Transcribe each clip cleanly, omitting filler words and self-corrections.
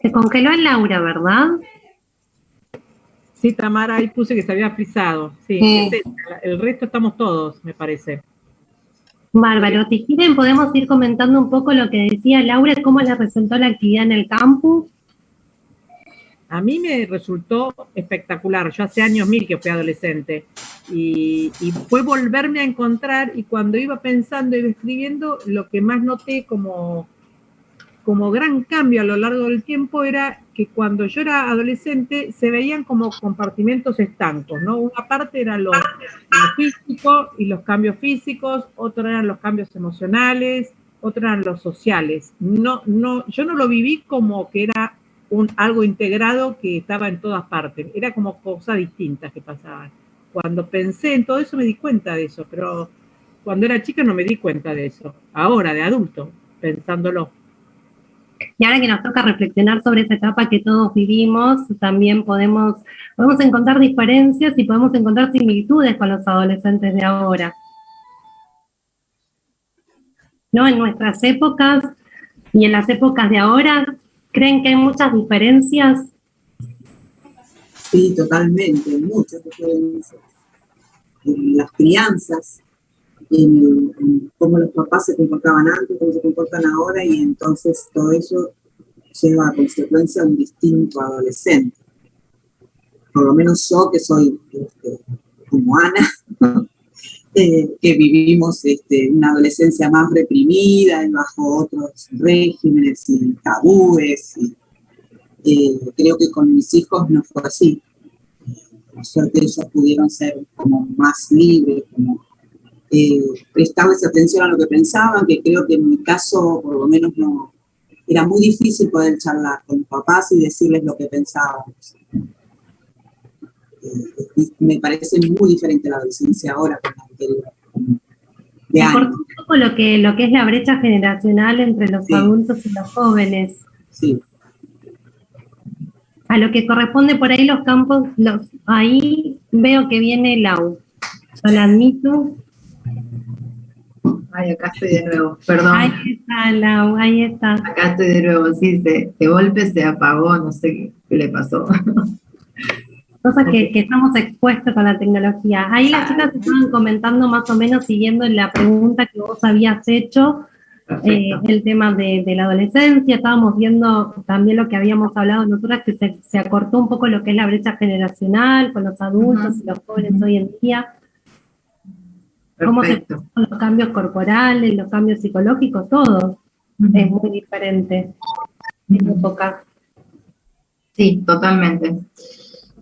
Se congeló a Laura, ¿verdad? Sí, Tamara, ahí puse que se había frisado. Sí, el resto estamos todos, me parece. Bárbaro. Si quieren, podemos ir comentando un poco lo que decía Laura, cómo le resultó la actividad en el campus. A mí me resultó espectacular. Yo hace años mil que fui adolescente y fue volverme a encontrar, y cuando iba pensando, iba escribiendo, lo que más noté como gran cambio a lo largo del tiempo era que cuando yo era adolescente se veían como compartimentos estancos, ¿no? Una parte era lo físico y los cambios físicos, otra eran los cambios emocionales, otra eran los sociales. No, yo no lo viví como que era algo integrado que estaba en todas partes, era como cosas distintas que pasaban. Cuando pensé en todo eso me di cuenta de eso, pero cuando era chica no me di cuenta de eso. Ahora, de adulto, pensándolo. Y ahora que nos toca reflexionar sobre esa etapa que todos vivimos, también podemos encontrar diferencias y podemos encontrar similitudes con los adolescentes de ahora. ¿No? En nuestras épocas y en las épocas de ahora, ¿creen que hay muchas diferencias? Sí, totalmente, muchas diferencias. En las crianzas, en cómo los papás se comportaban antes, cómo se comportan ahora, y entonces todo eso lleva a consecuencia un distinto adolescente. Por lo menos yo, que soy como Ana, que vivimos una adolescencia más reprimida y bajo otros regímenes y tabúes. Creo que con mis hijos no fue así. Por suerte ellos pudieron ser como más libres, como prestarles atención a lo que pensaban, que creo que en mi caso, por lo menos, no era muy difícil poder charlar con mis papás y decirles lo que pensábamos. Me parece muy diferente la adolescencia ahora con la anterior. Me aporta un poco lo que es la brecha generacional entre los adultos y los jóvenes. Sí. A lo que corresponde por ahí los campos, ahí veo que viene Lau. Yo la admito. Ay, acá estoy de nuevo, perdón. Ahí está, Lau, ahí está. Acá estoy de nuevo, sí, de golpe se apagó, no sé qué le pasó. Cosas que estamos expuestos con la tecnología. Ahí las chicas estaban comentando más o menos siguiendo la pregunta que vos habías hecho, el tema de la adolescencia. Estábamos viendo también lo que habíamos hablado nosotras, que se acortó un poco lo que es la brecha generacional con los adultos y los jóvenes hoy en día. Cómo se con los cambios corporales, los cambios psicológicos, todo es muy diferente en época. Sí, totalmente.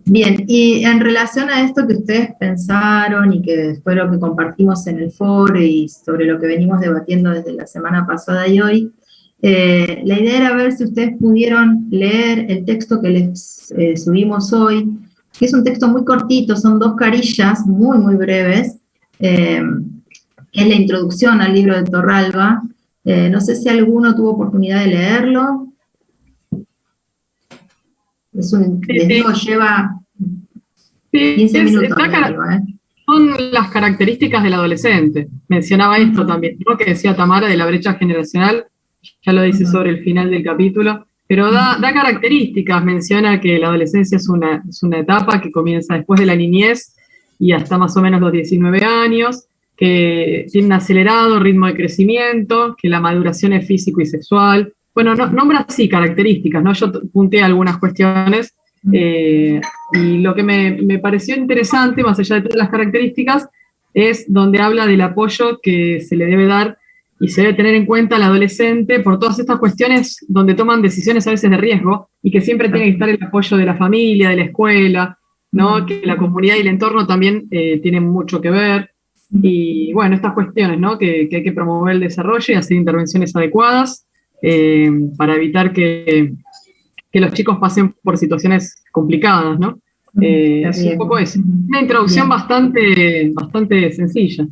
Bien, y en relación a esto que ustedes pensaron y que fue lo que compartimos en el foro y sobre lo que venimos debatiendo desde la semana pasada y hoy, la idea era ver si ustedes pudieron leer el texto que les subimos hoy, que es un texto muy cortito, son 2 carillas muy, muy breves, es la introducción al libro de Torralba. No sé si alguno tuvo oportunidad de leerlo. Les digo, lleva 15 minutos. Son las características del adolescente. Mencionaba esto también, ¿no? Que decía Tamara de la brecha generacional, ya lo dice sobre el final del capítulo, pero da características. Menciona que la adolescencia es una etapa que comienza después de la niñez y hasta más o menos los 19 años, que tiene un acelerado ritmo de crecimiento, que la maduración es físico y sexual. Bueno, nombra así características, ¿no? Yo punté algunas cuestiones y lo que me pareció interesante, más allá de todas las características, es donde habla del apoyo que se le debe dar y se debe tener en cuenta al adolescente por todas estas cuestiones donde toman decisiones a veces de riesgo y que siempre tiene que estar el apoyo de la familia, de la escuela, ¿no? Que la comunidad y el entorno también tienen mucho que ver. Y bueno, estas cuestiones, ¿no? Que hay que promover el desarrollo y hacer intervenciones adecuadas para evitar que los chicos pasen por situaciones complicadas, ¿no? Es un poco eso. Una introducción bastante sencilla.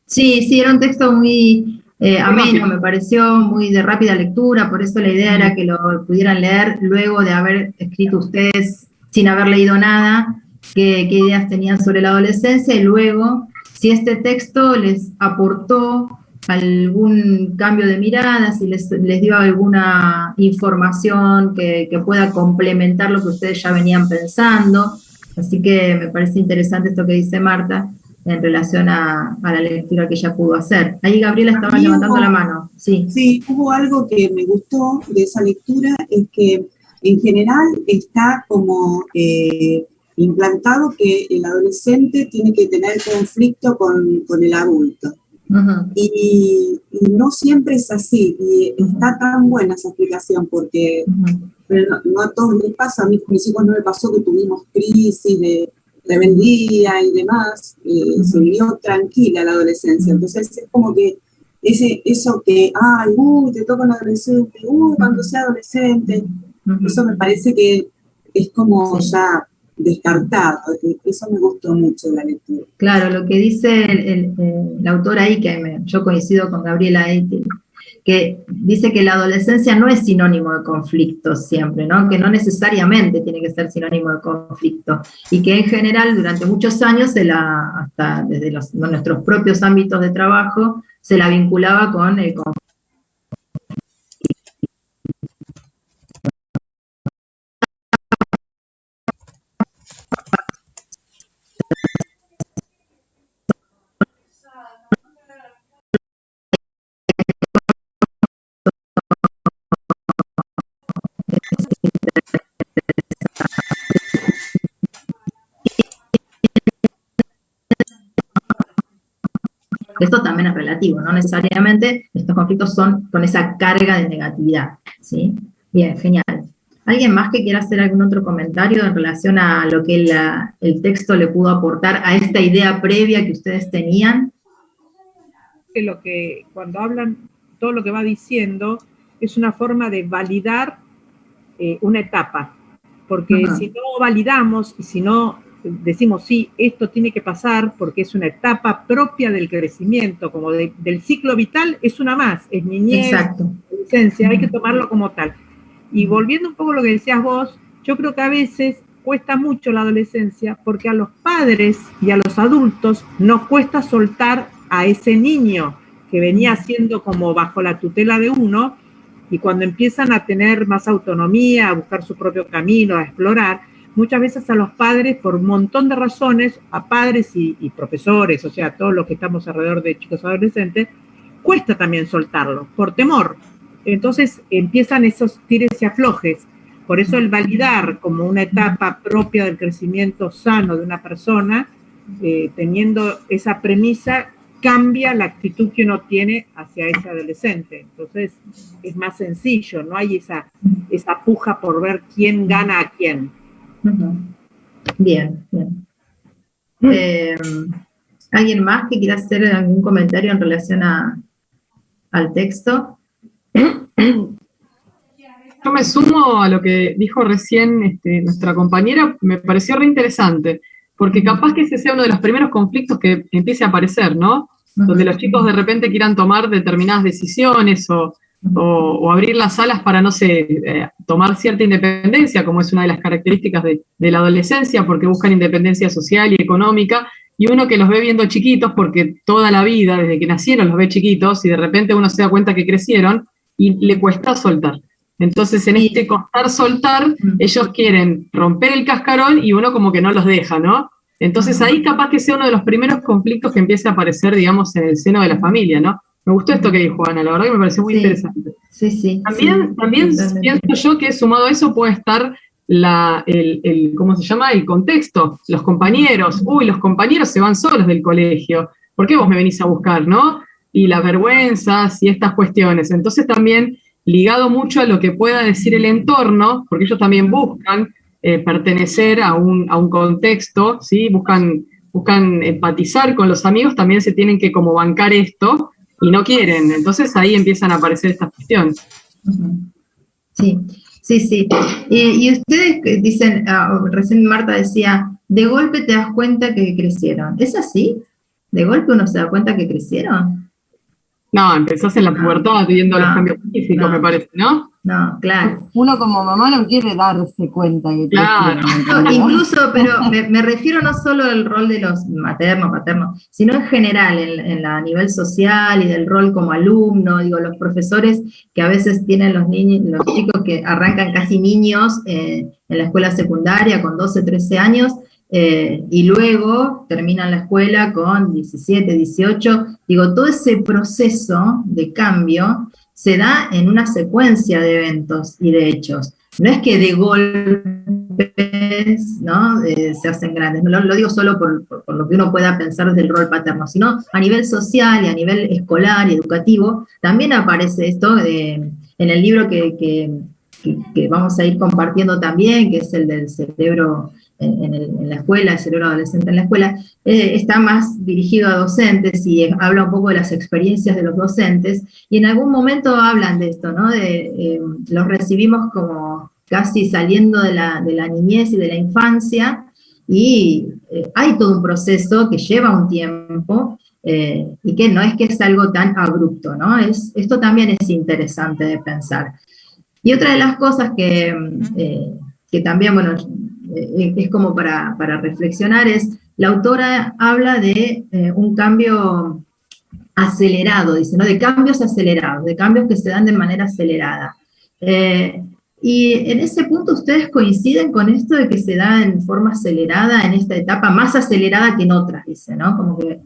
Sí, era un texto muy ameno, me pareció muy de rápida lectura, por eso la idea era que lo pudieran leer luego de haber escrito ustedes, sin haber leído nada, qué ideas tenían sobre la adolescencia, y luego, si este texto les aportó algún cambio de mirada, si les dio alguna información que pueda complementar lo que ustedes ya venían pensando. Así que me parece interesante esto que dice Marta en relación a la lectura que ella pudo hacer. Ahí Gabriela estaba levantando la mano. Sí. Sí, hubo algo que me gustó de esa lectura, es que en general está como implantado que el adolescente tiene que tener conflicto con el adulto. Uh-huh. Y no siempre es así, y está tan buena esa explicación, porque pero no a todos les pasa. A mí con mis hijos no me pasó que tuvimos crisis de rebeldía y demás, se vivió tranquila la adolescencia. Entonces es como que eso que, ay, te toca un adolescente, cuando sea adolescente, eso me parece que es como ya descartado. Eso me gustó mucho de la lectura. Claro, lo que dice el autor ahí, que yo coincido con Gabriela ahí, que dice que la adolescencia no es sinónimo de conflicto siempre, ¿no? Que no necesariamente tiene que ser sinónimo de conflicto, y que en general durante muchos años, hasta desde nuestros propios ámbitos de trabajo, se la vinculaba con el conflicto. Esto también es relativo, no necesariamente estos conflictos son con esa carga de negatividad, ¿sí? Bien, genial. ¿Alguien más que quiera hacer algún otro comentario en relación a lo que el texto le pudo aportar a esta idea previa que ustedes tenían? Que cuando hablan, todo lo que va diciendo es una forma de validar una etapa, porque si no validamos y si no decimos, sí, esto tiene que pasar porque es una etapa propia del crecimiento, como del ciclo vital, es una más, es niñez, adolescencia, hay que tomarlo como tal. Y volviendo un poco a lo que decías vos, yo creo que a veces cuesta mucho la adolescencia porque a los padres y a los adultos nos cuesta soltar a ese niño que venía siendo como bajo la tutela de uno, y cuando empiezan a tener más autonomía, a buscar su propio camino, a explorar, muchas veces a los padres, por un montón de razones, a padres y profesores, o sea, todos los que estamos alrededor de chicos adolescentes, cuesta también soltarlo, por temor. Entonces empiezan esos tires y aflojes. Por eso el validar como una etapa propia del crecimiento sano de una persona, teniendo esa premisa, cambia la actitud que uno tiene hacia ese adolescente. Entonces es más sencillo, no hay esa puja por ver quién gana a quién. Bien, bien. ¿Alguien más que quiera hacer algún comentario en relación al texto? Yo me sumo a lo que dijo recién nuestra compañera, me pareció re interesante, porque capaz que ese sea uno de los primeros conflictos que empiece a aparecer, ¿no? Donde los chicos de repente quieran tomar determinadas decisiones o abrir las alas para, no sé, tomar cierta independencia, como es una de las características de la adolescencia, porque buscan independencia social y económica, y uno que los ve viendo chiquitos, porque toda la vida, desde que nacieron, los ve chiquitos, y de repente uno se da cuenta que crecieron, y le cuesta soltar. Entonces, en este costar soltar, ellos quieren romper el cascarón, y uno como que no los deja, ¿no? Entonces, ahí capaz que sea uno de los primeros conflictos que empiece a aparecer, digamos, en el seno de la familia, ¿no? Me gustó esto que dijo Ana, la verdad que me pareció muy interesante. Sí. También pienso yo que sumado a eso puede estar ¿cómo se llama? El contexto, los compañeros. Los compañeros se van solos del colegio. ¿Por qué vos me venís a buscar, no? Y las vergüenzas y estas cuestiones. Entonces también ligado mucho a lo que pueda decir el entorno, porque ellos también buscan pertenecer a un contexto, ¿sí? Buscan empatizar con los amigos, también se tienen que como bancar esto, y no quieren. Entonces ahí empiezan a aparecer estas cuestiones. Sí. Y ustedes dicen, recién Marta decía, de golpe te das cuenta que crecieron. ¿Es así? ¿De golpe uno se da cuenta que crecieron? No, empezás en la pubertad viendo los cambios físicos, me parece, ¿no? No, claro. Uno como mamá no quiere darse cuenta que Claro. No, incluso, pero me refiero no solo al rol de los maternos, paternos, sino en general, a nivel social y del rol como alumno, digo, los profesores que a veces tienen los niños, los chicos que arrancan casi niños en la escuela secundaria con 12, 13 años, y luego terminan la escuela con 17, 18, digo, todo ese proceso de cambio se da en una secuencia de eventos y de hechos. No es que de golpes, ¿no? Se hacen grandes. No lo digo solo por lo que uno pueda pensar desde el rol paterno, sino a nivel social y a nivel escolar y educativo, también aparece esto en el libro que vamos a ir compartiendo también, que es el del cerebro en la escuela, el cerebro adolescente en la escuela, está más dirigido a docentes y habla un poco de las experiencias de los docentes, y en algún momento hablan de esto, ¿no? Los recibimos como casi saliendo de la niñez y de la infancia, y hay todo un proceso que lleva un tiempo, y que no es que es algo tan abrupto, ¿no? Esto también es interesante de pensar. Y otra de las cosas que también, bueno, es como para reflexionar, es, la autora habla de un cambio acelerado, dice, ¿no? De cambios acelerados, de cambios que se dan de manera acelerada. Y en ese punto, ¿ustedes coinciden con esto de que se da en forma acelerada en esta etapa, más acelerada que en otras, dice, ¿no? Como que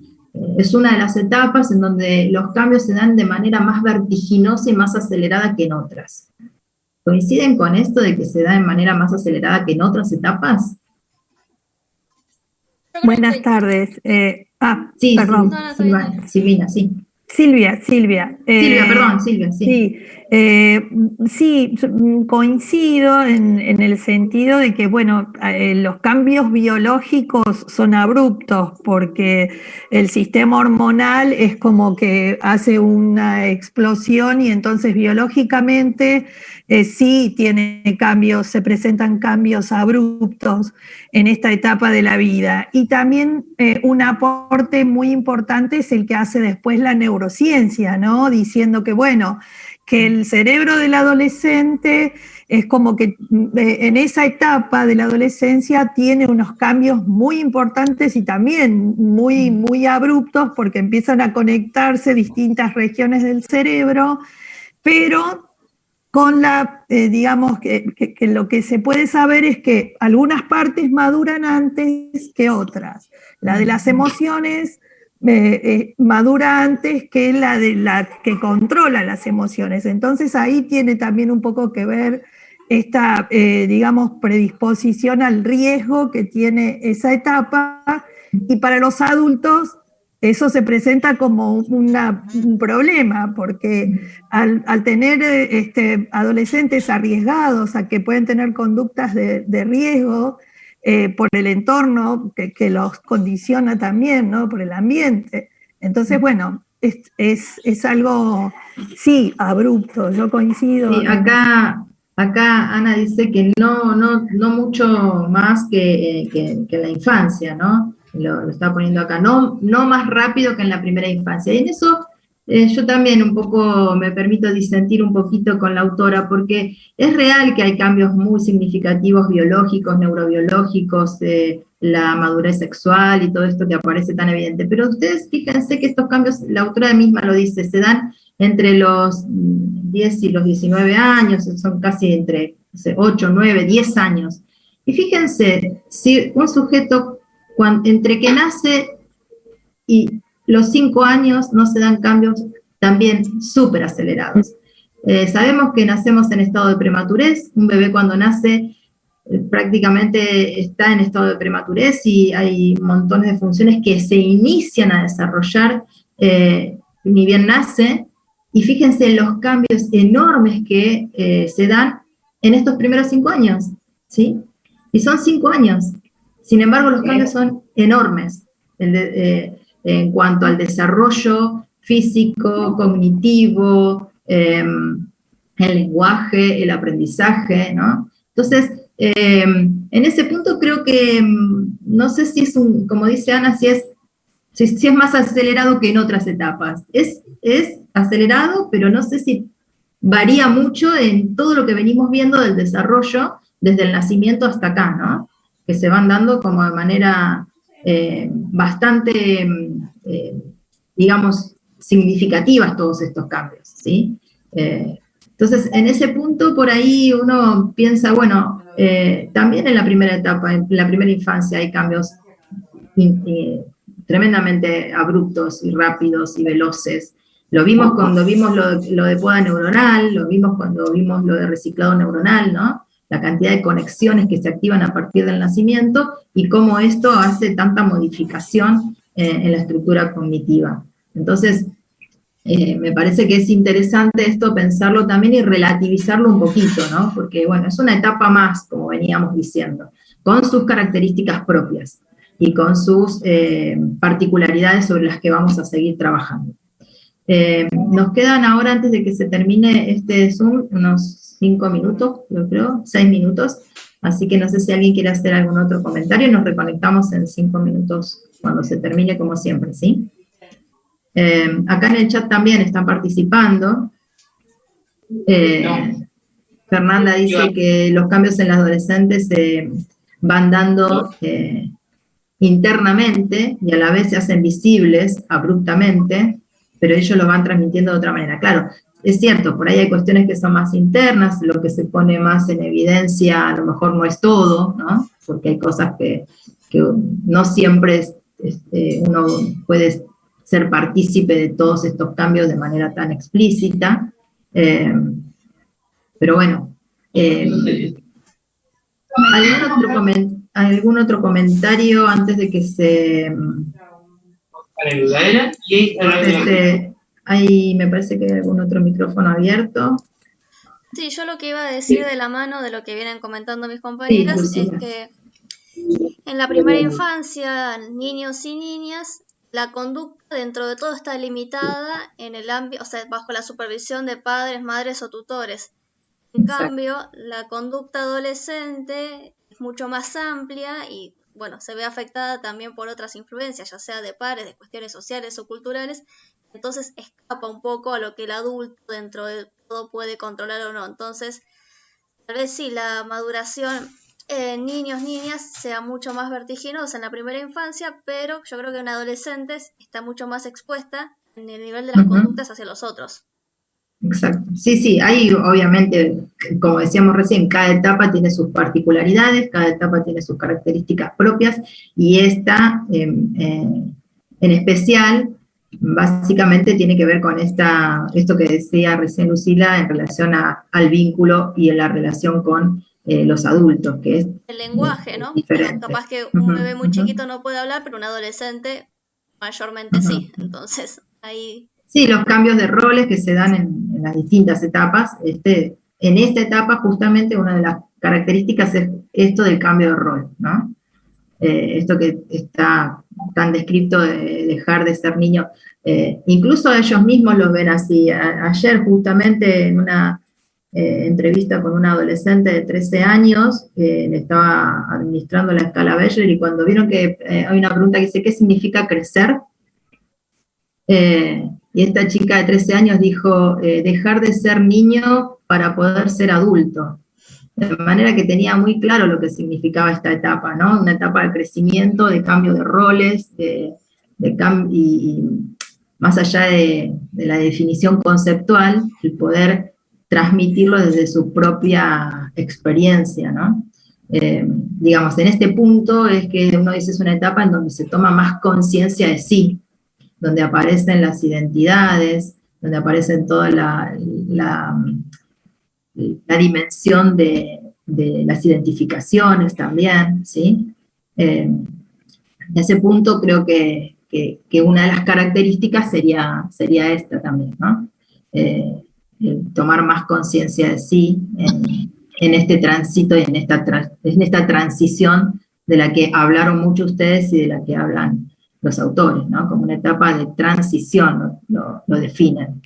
es una de las etapas en donde los cambios se dan de manera más vertiginosa y más acelerada que en otras. ¿Coinciden con esto de que se da de manera más acelerada que en otras etapas? Buenas tardes. Sí, perdón. Silvina, sí. Silvia. Silvia, perdón, Silvia, sí. Sí, coincido en el sentido de que, bueno, los cambios biológicos son abruptos porque el sistema hormonal es como que hace una explosión y entonces biológicamente sí tiene cambios, se presentan cambios abruptos en esta etapa de la vida. Y también un aporte muy importante es el que hace después la neurociencia, ¿no? Diciendo que, bueno, que el cerebro del adolescente es como que en esa etapa de la adolescencia tiene unos cambios muy importantes y también muy, muy abruptos porque empiezan a conectarse distintas regiones del cerebro, pero con digamos, que lo que se puede saber es que algunas partes maduran antes que otras. La de las emociones madura antes que la de la que controla las emociones. Entonces ahí tiene también un poco que ver esta, digamos, predisposición al riesgo que tiene esa etapa, y para los adultos eso se presenta como un problema, porque al tener adolescentes arriesgados a que pueden tener conductas de riesgo, por el entorno que los condiciona también, ¿no? Por el ambiente. Entonces, bueno, es algo, sí, abrupto, yo coincido. Sí, acá Ana dice que no mucho más que en la infancia, ¿no? Lo está poniendo acá, no más rápido que en la primera infancia. Y en eso yo también un poco me permito disentir un poquito con la autora, porque es real que hay cambios muy significativos biológicos, neurobiológicos, la madurez sexual y todo esto que aparece tan evidente, pero ustedes fíjense que estos cambios, la autora misma lo dice, se dan entre los 10 y los 19 años, son casi entre 8, 9, 10 años. Y fíjense, si un sujeto entre que nace y los 5 años no se dan cambios también súper acelerados. Sabemos que nacemos en estado de prematurez, un bebé cuando nace prácticamente está en estado de prematurez y hay montones de funciones que se inician a desarrollar ni bien nace, y fíjense los cambios enormes que se dan en estos primeros 5 años, ¿sí? Y son 5 años, sin embargo los cambios son enormes, en cuanto al desarrollo físico, cognitivo, el lenguaje, el aprendizaje, ¿no? Entonces, en ese punto creo que, no sé si es como dice Ana, si es más acelerado que en otras etapas. Es acelerado, pero no sé si varía mucho en todo lo que venimos viendo del desarrollo desde el nacimiento hasta acá, ¿no? Que se van dando como de manera bastante, digamos, significativas todos estos cambios, ¿sí? Entonces, en ese punto, por ahí uno piensa, bueno, también en la primera etapa, en la primera infancia hay cambios tremendamente abruptos y rápidos y veloces. Lo vimos cuando vimos lo de poda neuronal, lo vimos cuando vimos lo de reciclado neuronal, ¿no? La cantidad de conexiones que se activan a partir del nacimiento y cómo esto hace tanta modificación en la estructura cognitiva. Entonces, me parece que es interesante esto pensarlo también y relativizarlo un poquito, ¿no? Porque, bueno, es una etapa más, como veníamos diciendo, con sus características propias y con sus particularidades sobre las que vamos a seguir trabajando. Nos quedan ahora, antes de que se termine este Zoom, unos 5 minutos, yo creo, 6 minutos, así que no sé si alguien quiere hacer algún otro comentario, nos reconectamos en 5 minutos cuando se termine, como siempre, ¿sí? Acá en el chat también están participando. Fernanda dice que los cambios en los adolescentes se van dando internamente y a la vez se hacen visibles abruptamente, pero ellos lo van transmitiendo de otra manera. Claro, es cierto, por ahí hay cuestiones que son más internas, lo que se pone más en evidencia a lo mejor no es todo, ¿no? Porque hay cosas que no siempre uno puede ser partícipe de todos estos cambios de manera tan explícita, pero bueno, ¿algún otro comentario antes de que se... Ahí me parece que hay algún otro micrófono abierto. Sí, yo lo que iba a decir de la mano de lo que vienen comentando mis compañeras es que en la primera infancia, niños y niñas, la conducta dentro de todo está limitada en el ámbito, o sea, bajo la supervisión de padres, madres o tutores. En cambio, la conducta adolescente es mucho más amplia y, bueno, se ve afectada también por otras influencias, ya sea de pares, de cuestiones sociales o culturales. Entonces escapa un poco a lo que el adulto dentro de todo puede controlar o no. Entonces, tal vez sí, la maduración en niños, niñas sea mucho más vertiginosa en la primera infancia, pero yo creo que en adolescentes está mucho más expuesta en el nivel de las conductas hacia los otros. Exacto. Sí, sí, hay obviamente, como decíamos recién, cada etapa tiene sus particularidades, cada etapa tiene sus características propias, y esta en especial básicamente tiene que ver con esto que decía recién Lucila en relación al vínculo y en la relación con los adultos, que es el lenguaje, ¿no? Diferente. Pero capaz que un bebé muy chiquito no puede hablar, pero un adolescente mayormente sí. Entonces, ahí... Sí, los cambios de roles que se dan en las distintas etapas. En esta etapa, justamente, una de las características es esto del cambio de rol, ¿no? Esto que está tan descrito de dejar de ser niño. Incluso ellos mismos lo ven así. Ayer, justamente, en una entrevista con una adolescente de 13 años, le estaba administrando la escala Beller, y cuando vieron que hay una pregunta que dice, ¿qué significa crecer? Y esta chica de 13 años dijo, dejar de ser niño para poder ser adulto. De manera que tenía muy claro lo que significaba esta etapa, ¿no? Una etapa de crecimiento, de cambio de roles, y más allá de la definición conceptual, el poder transmitirlo desde su propia experiencia, ¿no? Digamos, en este punto es que uno dice es una etapa en donde se toma más conciencia de sí, donde aparecen las identidades, donde aparecen toda la dimensión de las identificaciones también, ¿sí? En ese punto creo que una de las características sería esta también, ¿no? Tomar más conciencia de sí en este tránsito y en esta transición de la que hablaron mucho ustedes y de la que hablan los autores, ¿no? Como una etapa de transición, lo definen,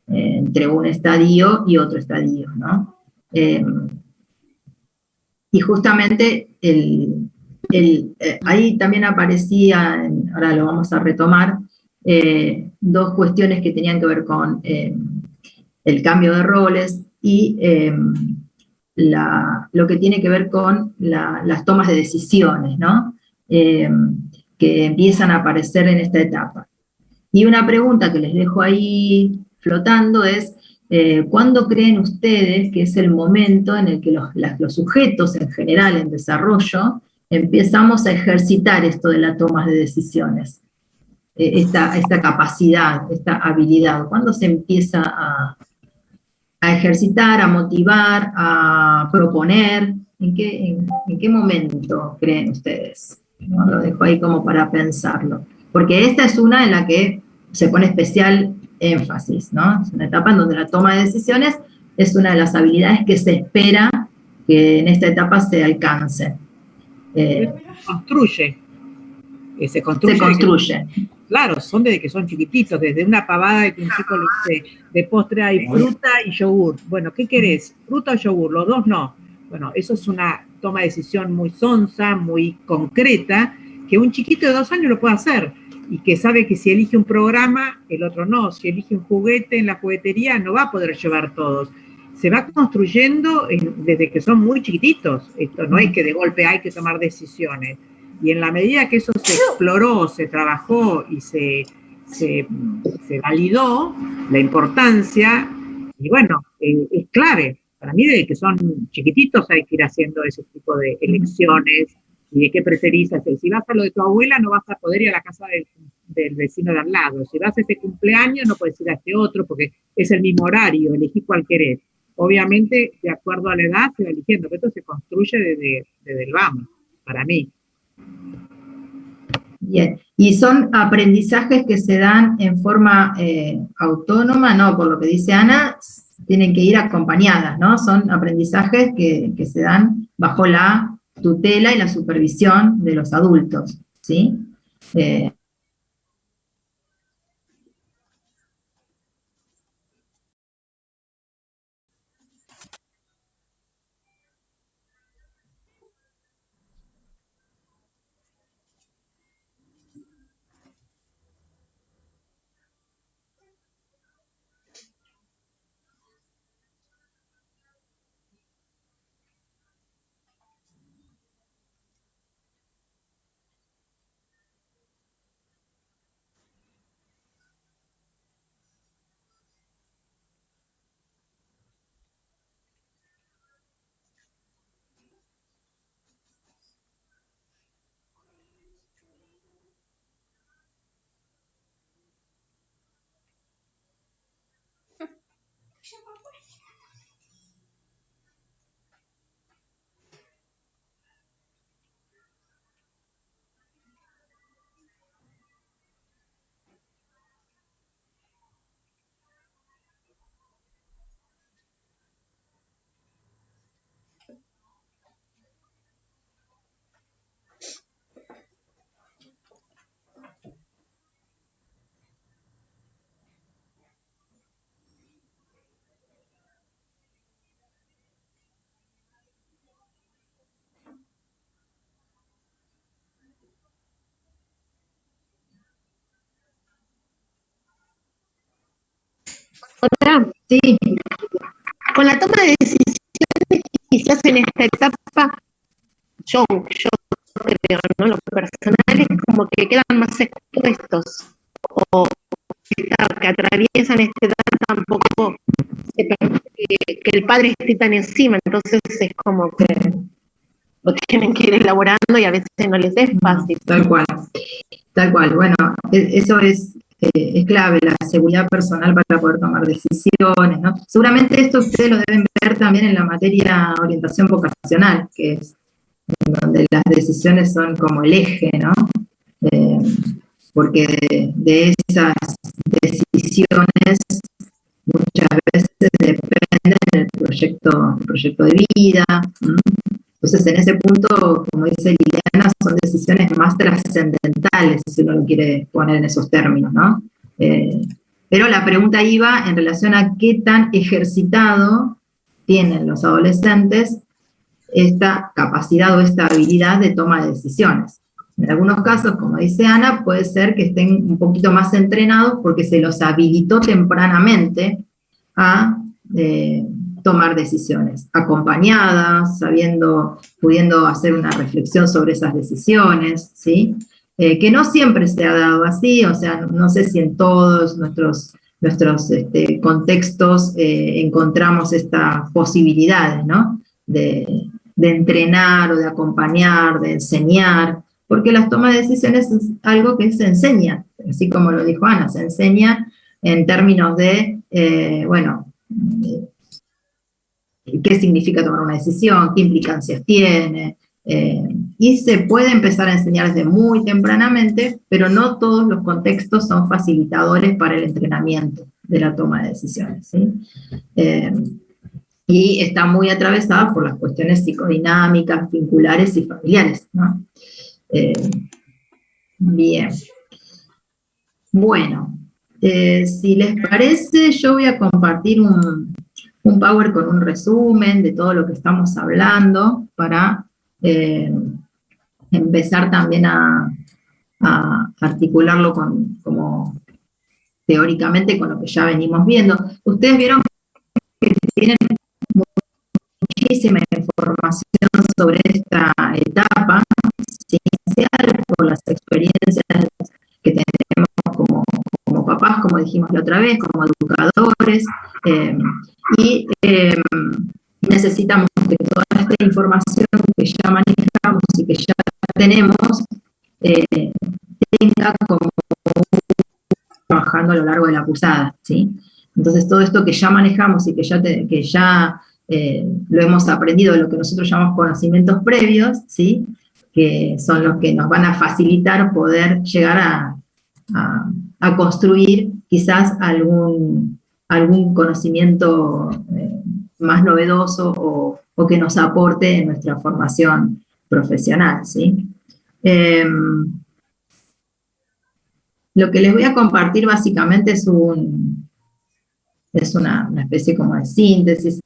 entre un estadio y otro estadio, ¿no? Y justamente ahí también aparecía, ahora lo vamos a retomar, dos cuestiones que tenían que ver con el cambio de roles y lo que tiene que ver con las tomas de decisiones, ¿no? Que empiezan a aparecer en esta etapa. Y una pregunta que les dejo ahí flotando es, ¿cuándo creen ustedes que es el momento en el que los sujetos en general en desarrollo empezamos a ejercitar esto de la toma de decisiones? Esta capacidad, esta habilidad, ¿cuándo se empieza a ejercitar, a motivar, a proponer? ¿En qué momento creen ustedes? ¿No? Lo dejo ahí como para pensarlo. Porque esta es una en la que se pone especial énfasis, ¿no? Es una etapa en donde la toma de decisiones es una de las habilidades que se espera que en esta etapa se alcance. Se construye. Claro, son desde que son chiquititos, desde una pavada de que un chico le dice, de postre hay fruta y yogur. Bueno, ¿qué querés? ¿Fruta o yogur? Los dos no. Bueno, eso es una toma de decisión muy sonsa, muy concreta, que un chiquito de 2 años lo puede hacer, y que sabe que si elige un programa, el otro no. Si elige un juguete en la juguetería, no va a poder llevar todos. Se va construyendo desde que son muy chiquititos. Esto no es que de golpe hay que tomar decisiones. Y en la medida que eso se exploró, se trabajó y se validó, la importancia, y bueno, es clave. Para mí, desde que son chiquititos hay que ir haciendo ese tipo de elecciones y de qué preferís hacer. Si vas a lo de tu abuela, no vas a poder ir a la casa del vecino de al lado. Si vas a este cumpleaños, no puedes ir a este otro porque es el mismo horario, elegí cuál querés. Obviamente, de acuerdo a la edad, se va eligiendo, pero esto se construye desde el vamos, para mí. Bien, y son aprendizajes que se dan en forma autónoma, no, por lo que dice Ana, tienen que ir acompañadas, ¿no? Son aprendizajes que se dan bajo la tutela y la supervisión de los adultos, ¿sí? Hola. Sí. Con la toma de decisiones, quizás en esta etapa, yo creo, ¿no? Lo personal es como que quedan más expuestos, o que atraviesan esta edad tampoco que el padre esté tan encima, entonces es como que lo tienen que ir elaborando y a veces no les es fácil. Tal cual. Bueno, eso es clave, la seguridad personal para poder tomar decisiones, ¿no? Seguramente esto ustedes lo deben ver también en la materia orientación vocacional, que es donde las decisiones son como el eje, ¿no? Porque de esas decisiones muchas veces dependen del proyecto de vida. Entonces, en ese punto, como dice Liliana, son decisiones más trascendentales, si uno lo quiere poner en esos términos, ¿no? Pero la pregunta iba en relación a qué tan ejercitado tienen los adolescentes esta capacidad o esta habilidad de toma de decisiones. En algunos casos, como dice Ana, puede ser que estén un poquito más entrenados porque se los habilitó tempranamente a tomar decisiones, acompañadas, pudiendo hacer una reflexión sobre esas decisiones, ¿sí? Que no siempre se ha dado así, o sea, no sé si en todos nuestros contextos encontramos estas posibilidades, ¿no? De entrenar o de acompañar, de enseñar, porque las tomas de decisiones es algo que se enseña, así como lo dijo Ana, se enseña en términos de, qué significa tomar una decisión, qué implicancias tiene, y se puede empezar a enseñar desde muy tempranamente, pero no todos los contextos son facilitadores para el entrenamiento de la toma de decisiones, ¿sí? Y está muy atravesada por las cuestiones psicodinámicas, vinculares y familiares, ¿no? Bien. Bueno, si les parece, yo voy a compartir un Power con un resumen de todo lo que estamos hablando para empezar también a articularlo como teóricamente con lo que ya venimos viendo. Ustedes vieron que tienen muchísima información sobre esta etapa inicial por las experiencias que tenemos como papás, como dijimos la otra vez, como educadores, y necesitamos que toda esta información que ya manejamos y que ya tenemos tenga como trabajando a lo largo de la cursada, ¿sí? Entonces todo esto que ya manejamos y que ya lo hemos aprendido, lo que nosotros llamamos conocimientos previos, ¿sí? Que son los que nos van a facilitar poder llegar a construir quizás algún conocimiento más novedoso o que nos aporte en nuestra formación profesional, ¿sí? Lo que les voy a compartir básicamente es una especie como de síntesis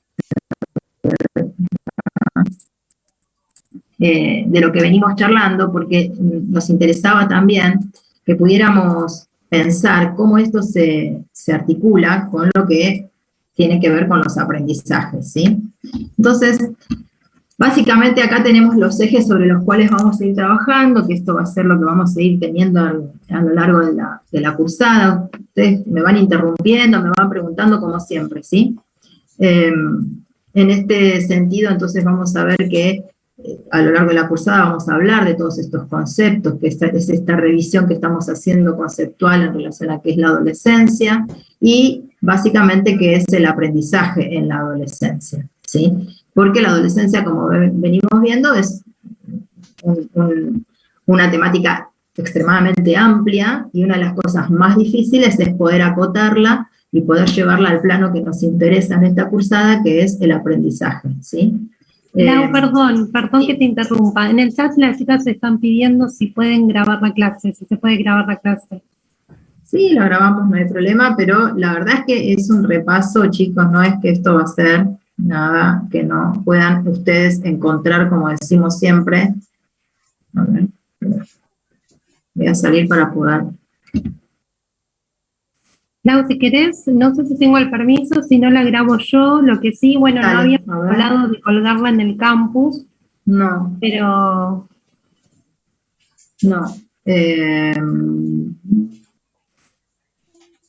de lo que venimos charlando, porque nos interesaba también que pudiéramos pensar cómo esto se articula con lo que tiene que ver con los aprendizajes, ¿sí? Entonces, básicamente acá tenemos los ejes sobre los cuales vamos a ir trabajando, que esto va a ser lo que vamos a ir teniendo a lo largo de la cursada. Ustedes me van interrumpiendo, me van preguntando como siempre, ¿sí? En este sentido, entonces vamos a ver que a lo largo de la cursada vamos a hablar de todos estos conceptos, que es esta revisión que estamos haciendo conceptual en relación a qué es la adolescencia, y básicamente qué es el aprendizaje en la adolescencia, ¿sí? Porque la adolescencia, como venimos viendo, es una temática extremadamente amplia, y una de las cosas más difíciles es poder acotarla y poder llevarla al plano que nos interesa en esta cursada, que es el aprendizaje, ¿sí? Lau, perdón que te interrumpa. En el chat las chicas están pidiendo si pueden grabar la clase, si se puede grabar la clase. Sí, lo grabamos, no hay problema, pero la verdad es que es un repaso, chicos, no es que esto va a ser nada que no puedan ustedes encontrar, como decimos siempre. A ver, voy a salir para poder. Lau, si querés, no sé si tengo el permiso, si no la grabo yo, lo que sí, bueno, Dale, no habíamos hablado de colgarla en el campus. No. Pero... No.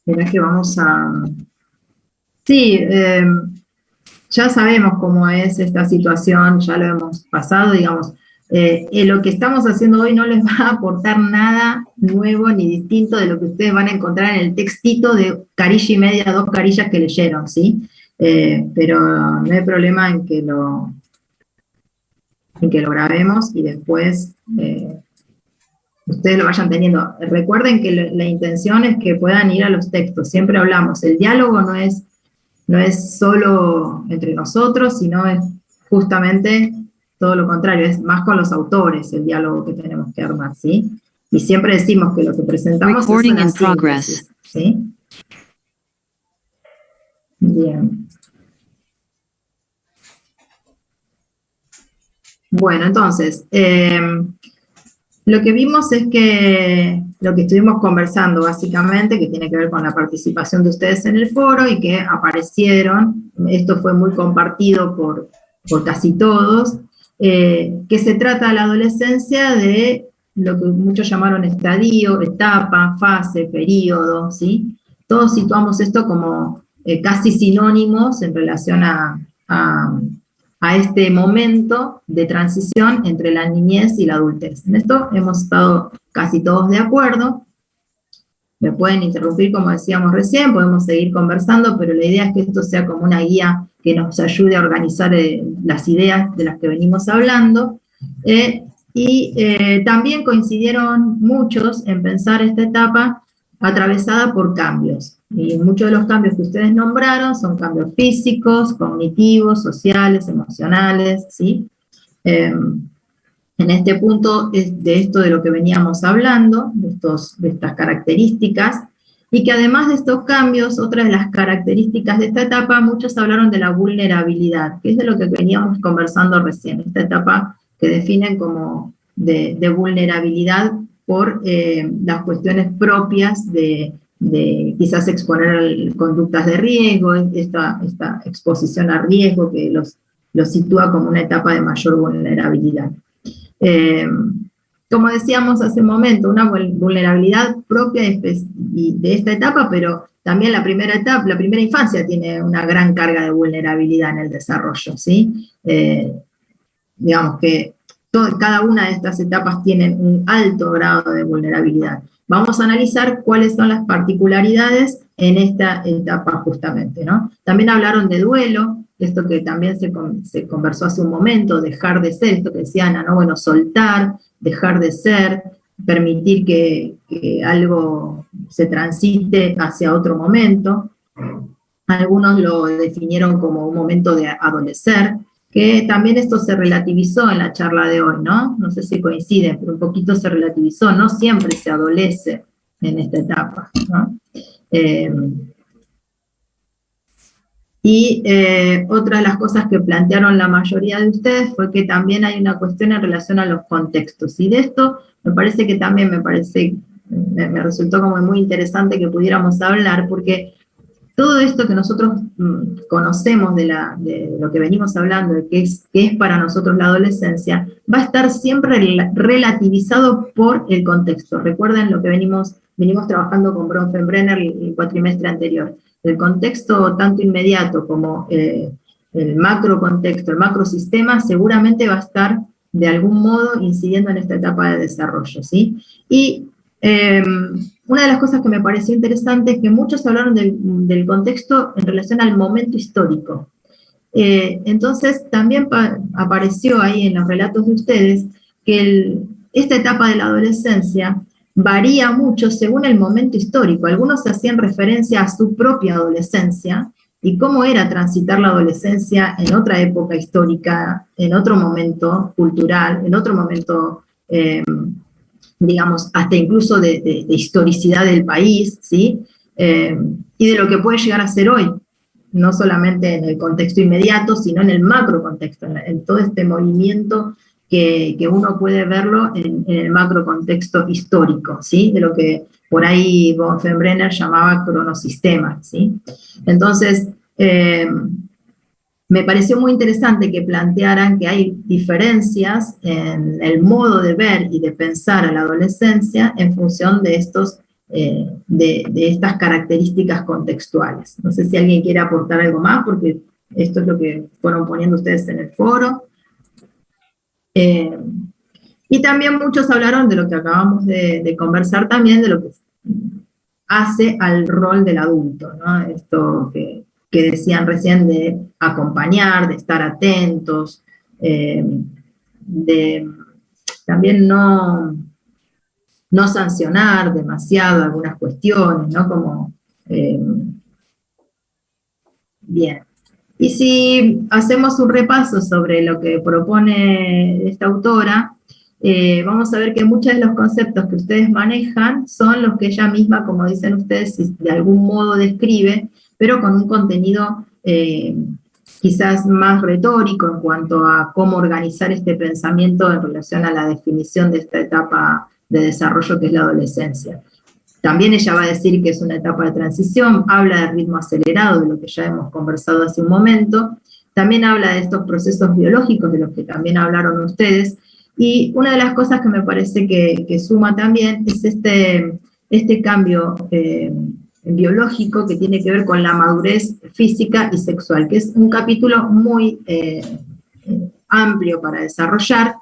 Mirá que vamos a... Sí, ya sabemos cómo es esta situación, ya lo hemos pasado, digamos. Lo que estamos haciendo hoy no les va a aportar nada nuevo ni distinto de lo que ustedes van a encontrar en el textito de carilla y media, 2 carillas que leyeron, ¿sí? Pero no hay problema en que lo grabemos y después ustedes lo vayan teniendo. Recuerden que la intención es que puedan ir a los textos, siempre hablamos, el diálogo no es solo entre nosotros, sino es justamente todo lo contrario, es más con los autores el diálogo que tenemos que armar, ¿sí? Y siempre decimos que lo que presentamos es una síntesis, ¿sí? Bien. Bueno, entonces, Lo que vimos es que lo que estuvimos conversando básicamente, que tiene que ver con la participación de ustedes en el foro y que aparecieron, esto fue muy compartido por casi todos, que se trata a la adolescencia de lo que muchos llamaron estadio, etapa, fase, periodo, ¿sí? Todos situamos esto como casi sinónimos en relación a este momento de transición entre la niñez y la adultez. En esto hemos estado casi todos de acuerdo. Me pueden interrumpir, como decíamos recién, podemos seguir conversando, pero la idea es que esto sea como una guía que nos ayude a organizar las ideas de las que venimos hablando. También coincidieron muchos en pensar esta etapa atravesada por cambios. Y muchos de los cambios que ustedes nombraron son cambios físicos, cognitivos, sociales, emocionales, ¿sí? En este punto es de esto de lo que veníamos hablando, de estas características, y que además de estos cambios, otra de las características de esta etapa, muchos hablaron de la vulnerabilidad, que es de lo que veníamos conversando recién, esta etapa que definen como de vulnerabilidad por las cuestiones propias de quizás exponer conductas de riesgo, esta exposición a riesgo que los sitúa como una etapa de mayor vulnerabilidad. Como decíamos hace un momento, una vulnerabilidad propia de esta etapa, pero también la primera etapa, la primera infancia tiene una gran carga de vulnerabilidad en el desarrollo, ¿sí? Digamos que cada una de estas etapas tiene un alto grado de vulnerabilidad. Vamos a analizar cuáles son las particularidades en esta etapa justamente, ¿no? También hablaron de duelo, esto que también se conversó hace un momento, dejar de ser, esto que decía Ana, ¿no? Bueno, soltar, dejar de ser, permitir que algo se transite hacia otro momento. Algunos lo definieron como un momento de adolecer, que también esto se relativizó en la charla de hoy, ¿no? No sé si coinciden, pero un poquito se relativizó, no siempre se adolece en esta etapa, ¿no? Otra de las cosas que plantearon la mayoría de ustedes fue que también hay una cuestión en relación a los contextos, y de esto me parece que también me resultó como muy interesante que pudiéramos hablar, porque todo esto que nosotros conocemos de lo que venimos hablando, de qué es para nosotros la adolescencia, va a estar siempre relativizado por el contexto. Recuerden lo que venimos trabajando con Bronfenbrenner el cuatrimestre anterior. El contexto tanto inmediato como el macro contexto, el macrosistema, seguramente va a estar de algún modo incidiendo en esta etapa de desarrollo, ¿sí? Y una de las cosas que me pareció interesante es que muchos hablaron del contexto en relación al momento histórico. Entonces, también apareció ahí en los relatos de ustedes que esta etapa de la adolescencia varía mucho según el momento histórico. Algunos hacían referencia a su propia adolescencia y cómo era transitar la adolescencia en otra época histórica, en otro momento cultural, en otro momento digamos, hasta incluso de historicidad del país, ¿sí? Y de lo que puede llegar a ser hoy, no solamente en el contexto inmediato, sino en el macro contexto, en todo este movimiento que uno puede verlo en el macro contexto histórico, ¿sí? De lo que por ahí Bronfenbrenner llamaba cronosistema, ¿sí? Entonces, me pareció muy interesante que plantearan que hay diferencias en el modo de ver y de pensar a la adolescencia en función de estas características contextuales. No sé si alguien quiere aportar algo más, porque esto es lo que fueron poniendo ustedes en el foro. Y también muchos hablaron de lo que acabamos de conversar también, de lo que hace al rol del adulto, ¿no? Esto que decían recién de acompañar, de estar atentos, de también no sancionar demasiado algunas cuestiones, ¿no? Como, bien. Y si hacemos un repaso sobre lo que propone esta autora, vamos a ver que muchos de los conceptos que ustedes manejan son los que ella misma, como dicen ustedes, de algún modo describe, pero con un contenido quizás más retórico en cuanto a cómo organizar este pensamiento en relación a la definición de esta etapa de desarrollo que es la adolescencia. También ella va a decir que es una etapa de transición, habla de ritmo acelerado, de lo que ya hemos conversado hace un momento, también habla de estos procesos biológicos de los que también hablaron ustedes, y una de las cosas que me parece que suma también es este cambio biológico que tiene que ver con la madurez física y sexual, que es un capítulo muy amplio para desarrollar,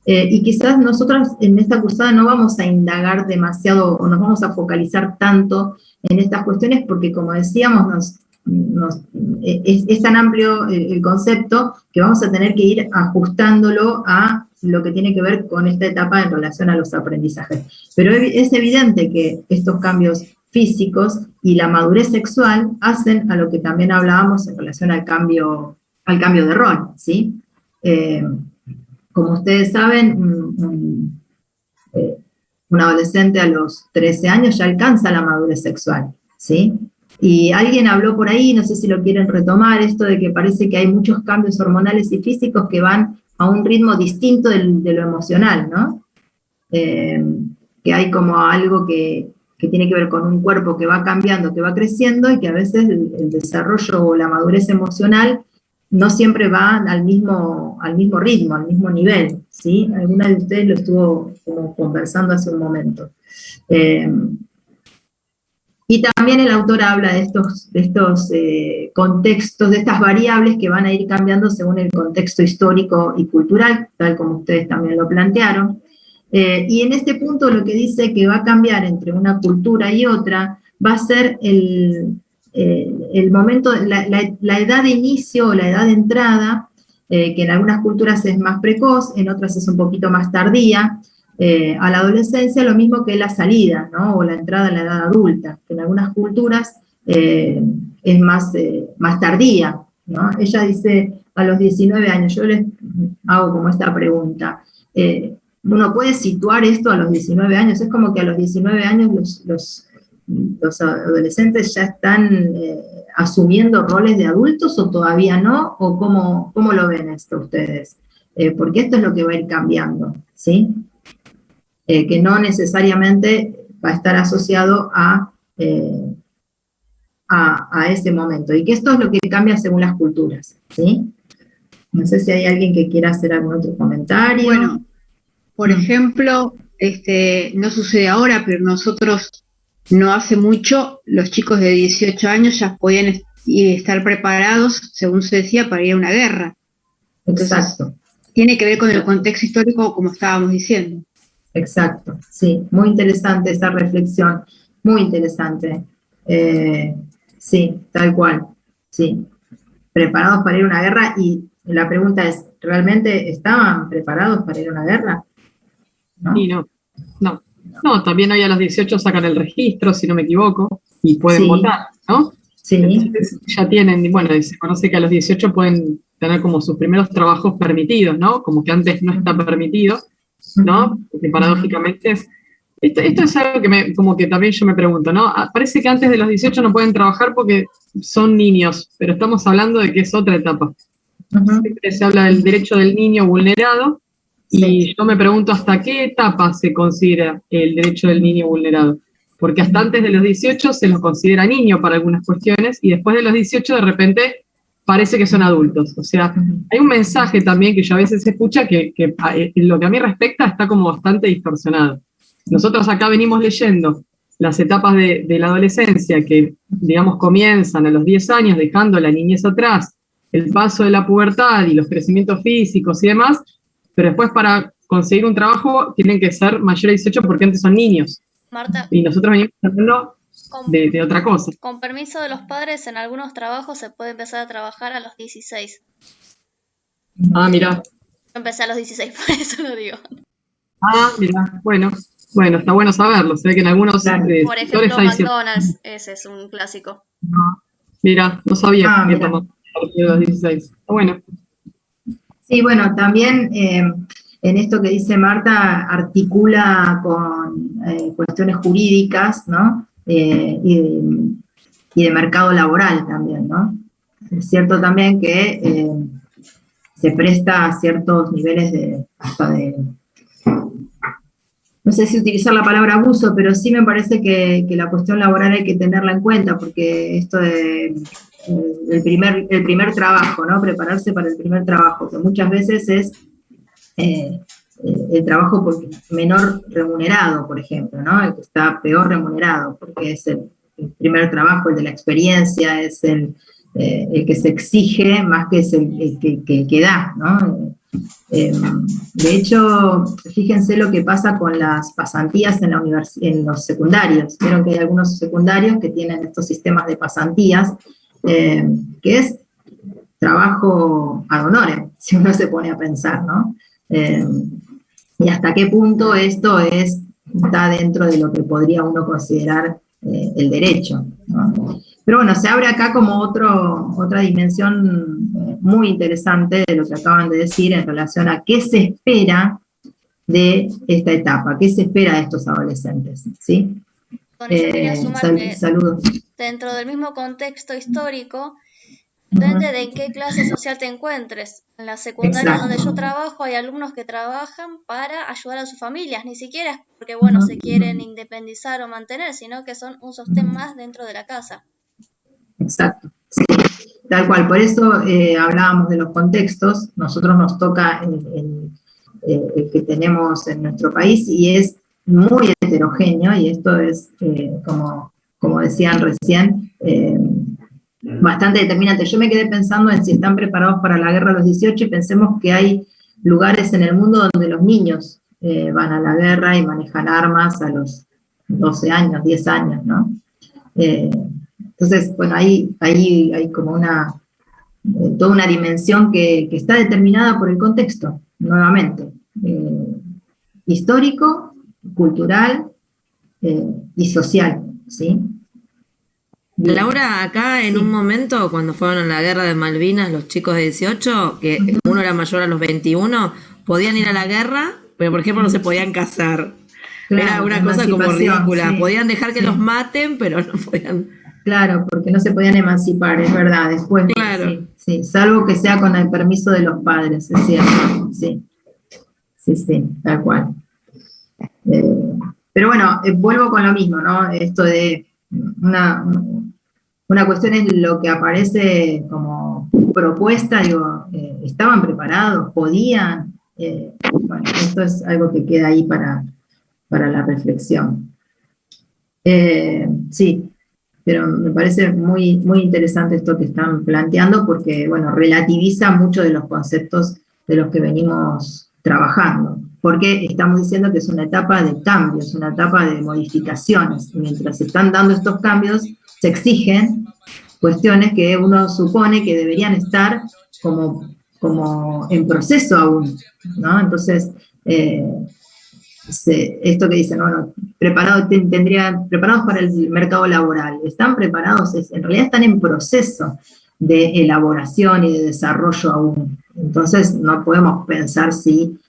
y quizás nosotros en esta cursada no vamos a indagar demasiado o nos vamos a focalizar tanto en estas cuestiones porque, como decíamos, es tan amplio el concepto que vamos a tener que ir ajustándolo a lo que tiene que ver con esta etapa en relación a los aprendizajes. Pero es evidente que estos cambios físicos y la madurez sexual hacen a lo que también hablábamos en relación al cambio de rol, ¿sí? Como ustedes saben, un adolescente a los 13 años ya alcanza la madurez sexual, ¿sí? Y alguien habló por ahí, no sé si lo quieren retomar, esto de que parece que hay muchos cambios hormonales y físicos que van a un ritmo distinto de lo emocional, ¿no? Que hay como algo que tiene que ver con un cuerpo que va cambiando, que va creciendo, y que a veces el desarrollo o la madurez emocional no siempre va al mismo ritmo, al mismo nivel, ¿sí? Alguna de ustedes lo estuvo como conversando hace un momento. Y también el autor habla de estos contextos, de estas variables que van a ir cambiando según el contexto histórico y cultural, tal como ustedes también lo plantearon. Y en este punto lo que dice que va a cambiar entre una cultura y otra va a ser el momento, la edad de inicio o la edad de entrada, que en algunas culturas es más precoz, en otras es un poquito más tardía, a la adolescencia, lo mismo que la salida, ¿no? O la entrada en la edad adulta, que en algunas culturas es más tardía, ¿no? Ella dice a los 19 años, yo les hago como esta pregunta, ¿uno puede situar esto a los 19 años? Es como que a los 19 años los adolescentes ya están asumiendo roles de adultos o todavía no, o cómo lo ven esto ustedes, porque esto es lo que va a ir cambiando, ¿sí? Que no necesariamente va a estar asociado a ese momento, y que esto es lo que cambia según las culturas, ¿sí? No sé si hay alguien que quiera hacer algún otro comentario. Bueno, por ejemplo, no sucede ahora, pero nosotros no hace mucho, los chicos de 18 años ya podían estar preparados, según se decía, para ir a una guerra. Exacto. Entonces, tiene que ver con el contexto histórico, como estábamos diciendo. Exacto, sí, muy interesante esa reflexión, muy interesante. Sí, tal cual, sí. Preparados para ir a una guerra, y la pregunta es, ¿realmente estaban preparados para ir a una guerra? ¿No? Y no, también hoy a los 18 sacan el registro, si no me equivoco, y pueden votar, ¿no? Sí. Entonces ya tienen, bueno, se conoce que a los 18 pueden tener como sus primeros trabajos permitidos, ¿no? Como que antes no está permitido, ¿no? Porque paradójicamente esto es algo que como que también yo me pregunto, ¿no? Parece que antes de los 18 no pueden trabajar porque son niños, pero estamos hablando de que es otra etapa. Siempre se habla del derecho del niño vulnerado, y yo me pregunto hasta qué etapa se considera el derecho del niño vulnerado, porque hasta antes de los 18 se los considera niño para algunas cuestiones, y después de los 18 de repente parece que son adultos. O sea, hay un mensaje también que yo a veces escucha que en lo que a mí respecta está como bastante distorsionado. Nosotros acá venimos leyendo las etapas de la adolescencia que, digamos, comienzan a los 10 años, dejando la niñez atrás, el paso de la pubertad y los crecimientos físicos y demás, pero después para conseguir un trabajo tienen que ser mayores de 18 porque antes son niños. Marta, y nosotros venimos hablando de otra cosa. Con permiso de los padres, en algunos trabajos se puede empezar a trabajar a los 16. Ah, mira. Yo empecé a los 16, por eso lo digo. Ah, mira, bueno, está bueno saberlo. Se ve que en algunos por ejemplo, McDonald's, ese es un clásico. Mira, no sabía que tomó a los 16. Está bueno. Sí, bueno, también en esto que dice Marta, articula con cuestiones jurídicas, ¿no? Y de mercado laboral también, ¿no? es cierto también que se presta a ciertos niveles hasta de, no sé si utilizar la palabra abuso, pero sí me parece que la cuestión laboral hay que tenerla en cuenta, porque esto de el primer trabajo, ¿no? Prepararse para el primer trabajo, que muchas veces es el trabajo menor remunerado, por ejemplo, ¿no? El que está peor remunerado, porque es el primer trabajo, el de la experiencia, es el que se exige más que es el que da, ¿no? De hecho, fíjense lo que pasa con las pasantías en los secundarios. Vieron que hay algunos secundarios que tienen estos sistemas de pasantías, que es trabajo ad honorem, si uno se pone a pensar, ¿no? Y hasta qué punto esto está dentro de lo que podría uno considerar el derecho, ¿no? Pero bueno, se abre acá como otra dimensión muy interesante de lo que acaban de decir en relación a qué se espera de esta etapa, qué se espera de estos adolescentes, ¿sí? Saludos. Dentro del mismo contexto histórico, depende de en qué clase social te encuentres. En la secundaria donde yo trabajo hay alumnos que trabajan para ayudar a sus familias, ni siquiera es porque, bueno, se quieren independizar o mantener, sino que son un sostén más dentro de la casa. Exacto, sí, tal cual. Por eso hablábamos de los contextos. Nosotros nos toca el que tenemos en nuestro país y es muy heterogéneo, y esto es, como decían recién, bastante determinante. Yo me quedé pensando en si están preparados para la guerra a los 18 y pensemos que hay lugares en el mundo donde los niños van a la guerra y manejan armas a los 12 años, 10 años, ¿no? Entonces, bueno, ahí hay como toda una dimensión que está determinada por el contexto, nuevamente, histórico, cultural y social, ¿sí? Bien. Laura, acá en un momento, cuando fueron a la guerra de Malvinas, los chicos de 18, que uno era mayor a los 21, podían ir a la guerra, pero por ejemplo no se podían casar. Claro, era una cosa como ridícula. Sí. Podían dejar que los maten, pero no podían... Claro, porque no se podían emancipar, es verdad, después. Claro. Sí, salvo que sea con el permiso de los padres, es cierto. Sí, tal cual. Pero bueno, vuelvo con lo mismo, ¿no? Esto de una cuestión es lo que aparece como propuesta, digo, ¿estaban preparados? ¿Podían? Bueno, esto es algo que queda ahí para la reflexión. Sí, pero me parece muy, muy interesante esto que están planteando porque, bueno, relativiza mucho de los conceptos de los que venimos trabajando, porque estamos diciendo que es una etapa de cambios, una etapa de modificaciones, y mientras se están dando estos cambios, se exigen cuestiones que uno supone que deberían estar como en proceso aún, ¿no? Entonces, esto que dicen, bueno, preparados para el mercado laboral, ¿están preparados? En realidad están en proceso de elaboración y de desarrollo aún. Entonces no podemos pensar si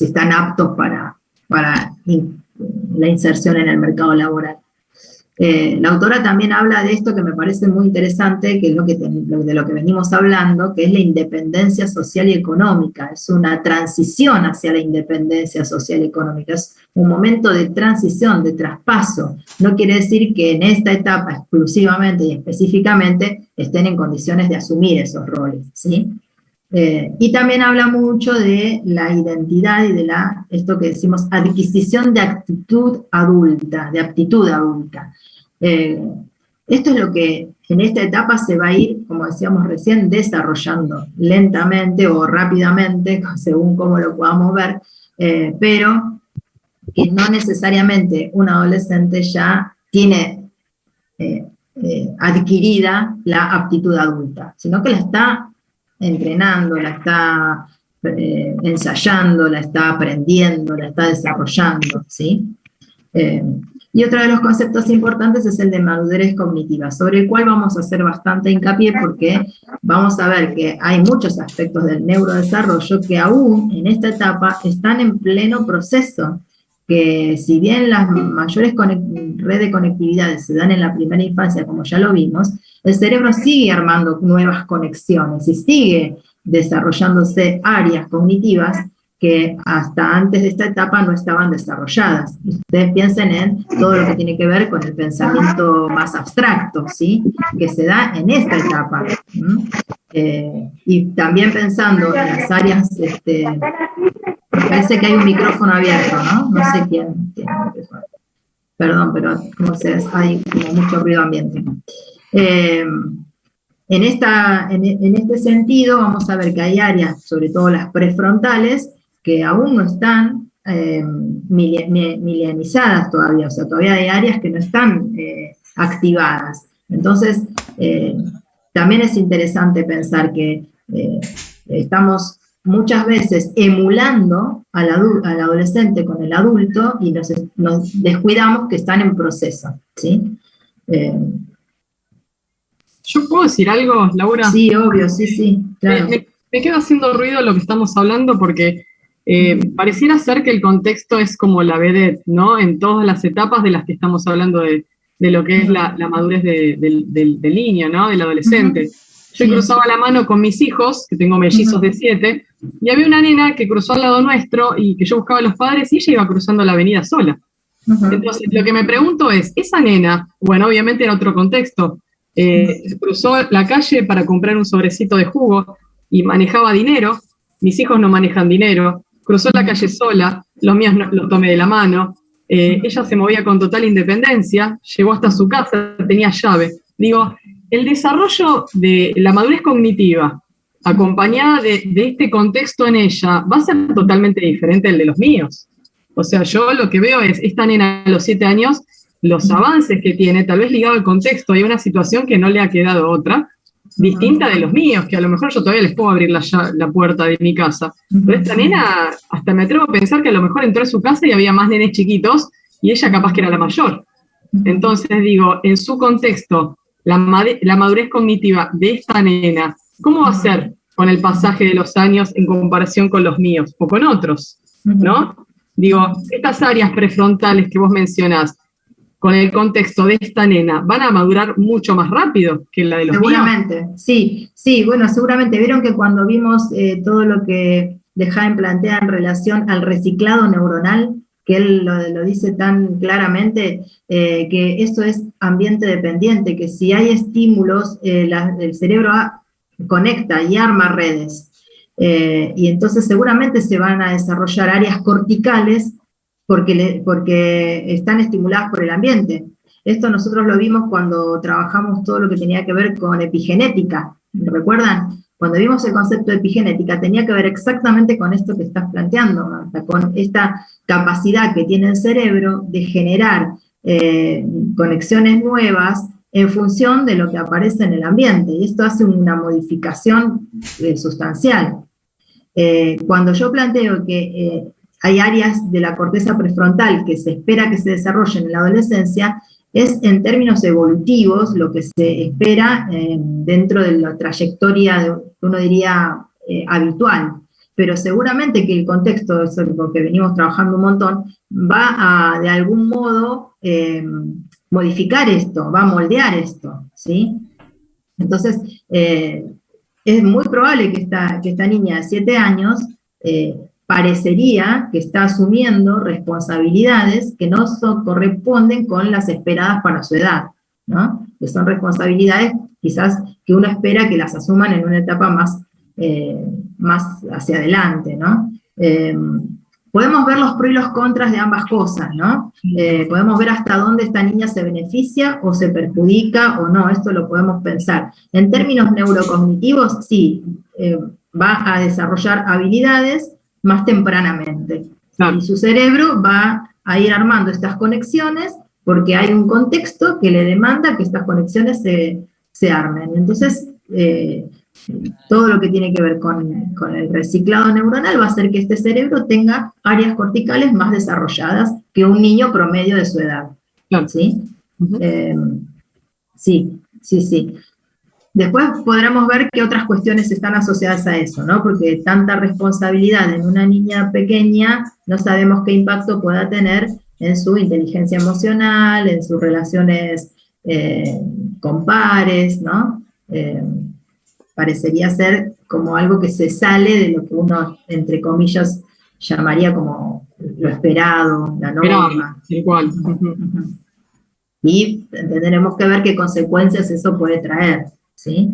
están aptos para la inserción en el mercado laboral. La autora también habla de esto que me parece muy interesante, que es de lo que venimos hablando, que es la independencia social y económica. Es una transición hacia la independencia social y económica. Es un momento de transición, de traspaso. No quiere decir que en esta etapa exclusivamente y específicamente estén en condiciones de asumir esos roles, ¿sí? Y también habla mucho de la identidad y de esto que decimos, adquisición de aptitud adulta. Esto es lo que en esta etapa se va a ir, como decíamos recién, desarrollando lentamente o rápidamente, según cómo lo podamos ver, pero que no necesariamente un adolescente ya tiene adquirida la aptitud adulta, sino que la está entrenando, la está ensayando, la está aprendiendo, la está desarrollando, ¿sí? Y otro de los conceptos importantes es el de madurez cognitiva, sobre el cual vamos a hacer bastante hincapié porque vamos a ver que hay muchos aspectos del neurodesarrollo que aún en esta etapa están en pleno proceso que si bien las mayores redes de conectividades se dan en la primera infancia, como ya lo vimos, el cerebro sigue armando nuevas conexiones y sigue desarrollándose áreas cognitivas que hasta antes de esta etapa no estaban desarrolladas. Ustedes piensen en todo lo que tiene que ver con el pensamiento más abstracto, ¿sí? Que se da en esta etapa. Y también pensando en las áreas, me parece que hay un micrófono abierto, ¿no? No sé quién tiene el micrófono. Perdón, pero como hay como mucho ruido ambiente. En este sentido, vamos a ver que hay áreas, sobre todo las prefrontales, que aún no están milenizadas todavía, o sea, todavía hay áreas que no están activadas. Entonces, también es interesante pensar que estamos muchas veces emulando al adolescente con el adulto y nos descuidamos que están en proceso, ¿sí? ¿Yo puedo decir algo, Laura? Sí, obvio, sí, claro. Me queda haciendo ruido lo que estamos hablando porque pareciera ser que el contexto es como la vedette, ¿no? En todas las etapas de las que estamos hablando de lo que es la madurez del niño, ¿no? Del adolescente. Yo cruzaba la mano con mis hijos, que tengo mellizos de 7, y había una nena que cruzó al lado nuestro y que yo buscaba a los padres y ella iba cruzando la avenida sola. Entonces, lo que me pregunto es, esa nena, bueno, obviamente era otro contexto, cruzó la calle para comprar un sobrecito de jugo y manejaba dinero. Mis hijos no manejan dinero. Cruzó la calle sola, los míos los tomé de la mano. Ella se movía con total independencia, llegó hasta su casa, tenía llave. Digo, el desarrollo de la madurez cognitiva, acompañada de este contexto en ella, va a ser totalmente diferente al de los míos. O sea, yo lo que veo es, esta nena a los 7 años, los avances que tiene, tal vez ligado al contexto, hay una situación que no le ha quedado otra, distinta de los míos, que a lo mejor yo todavía les puedo abrir la puerta de mi casa. Pero esta nena, hasta me atrevo a pensar que a lo mejor entró a su casa y había más nenes chiquitos, y ella capaz que era la mayor. Entonces digo, en su contexto, la madurez cognitiva de esta nena, ¿cómo va a ser con el pasaje de los años en comparación con los míos o con otros? ¿No? Digo, estas áreas prefrontales que vos mencionás, con el contexto de esta nena, ¿van a madurar mucho más rápido que la de los míos? Seguramente, sí, bueno, seguramente. Vieron que cuando vimos todo lo que Dehaene plantea en relación al reciclado neuronal, que él lo dice tan claramente, que esto es ambiente dependiente, que si hay estímulos, el cerebro conecta y arma redes. Y entonces seguramente se van a desarrollar áreas corticales porque están estimuladas por el ambiente. Esto nosotros lo vimos cuando trabajamos todo lo que tenía que ver con epigenética. ¿Recuerdan? Cuando vimos el concepto de epigenética tenía que ver exactamente con esto que estás planteando, Marta, con esta capacidad que tiene el cerebro de generar conexiones nuevas en función de lo que aparece en el ambiente, y esto hace una modificación sustancial. Cuando yo planteo que hay áreas de la corteza prefrontal que se espera que se desarrollen en la adolescencia, es en términos evolutivos lo que se espera dentro de la trayectoria, uno diría, habitual. Pero seguramente que el contexto, eso es lo que venimos trabajando un montón, va a, de algún modo, modificar esto, va a moldear esto, ¿sí? Entonces, es muy probable que esta niña de 7 años parecería que está asumiendo responsabilidades que no corresponden con las esperadas para su edad, ¿no? Que son responsabilidades quizás que uno espera que las asuman en una etapa más hacia adelante, ¿no? Podemos ver los pros y los contras de ambas cosas, ¿no? Podemos ver hasta dónde esta niña se beneficia o se perjudica o no, esto lo podemos pensar. En términos neurocognitivos, sí, va a desarrollar habilidades más tempranamente. Y su cerebro va a ir armando estas conexiones porque hay un contexto que le demanda que estas conexiones se armen. Entonces, todo lo que tiene que ver con el reciclado neuronal va a hacer que este cerebro tenga áreas corticales más desarrolladas que un niño promedio de su edad. ¿Sí? Sí. Después podremos ver qué otras cuestiones están asociadas a eso, ¿no? Porque tanta responsabilidad en una niña pequeña, no sabemos qué impacto pueda tener en su inteligencia emocional, en sus relaciones con pares, ¿no? Parecería ser como algo que se sale de lo que uno, entre comillas, llamaría como lo esperado, la norma. Igual. Y tendremos que ver qué consecuencias eso puede traer, ¿sí?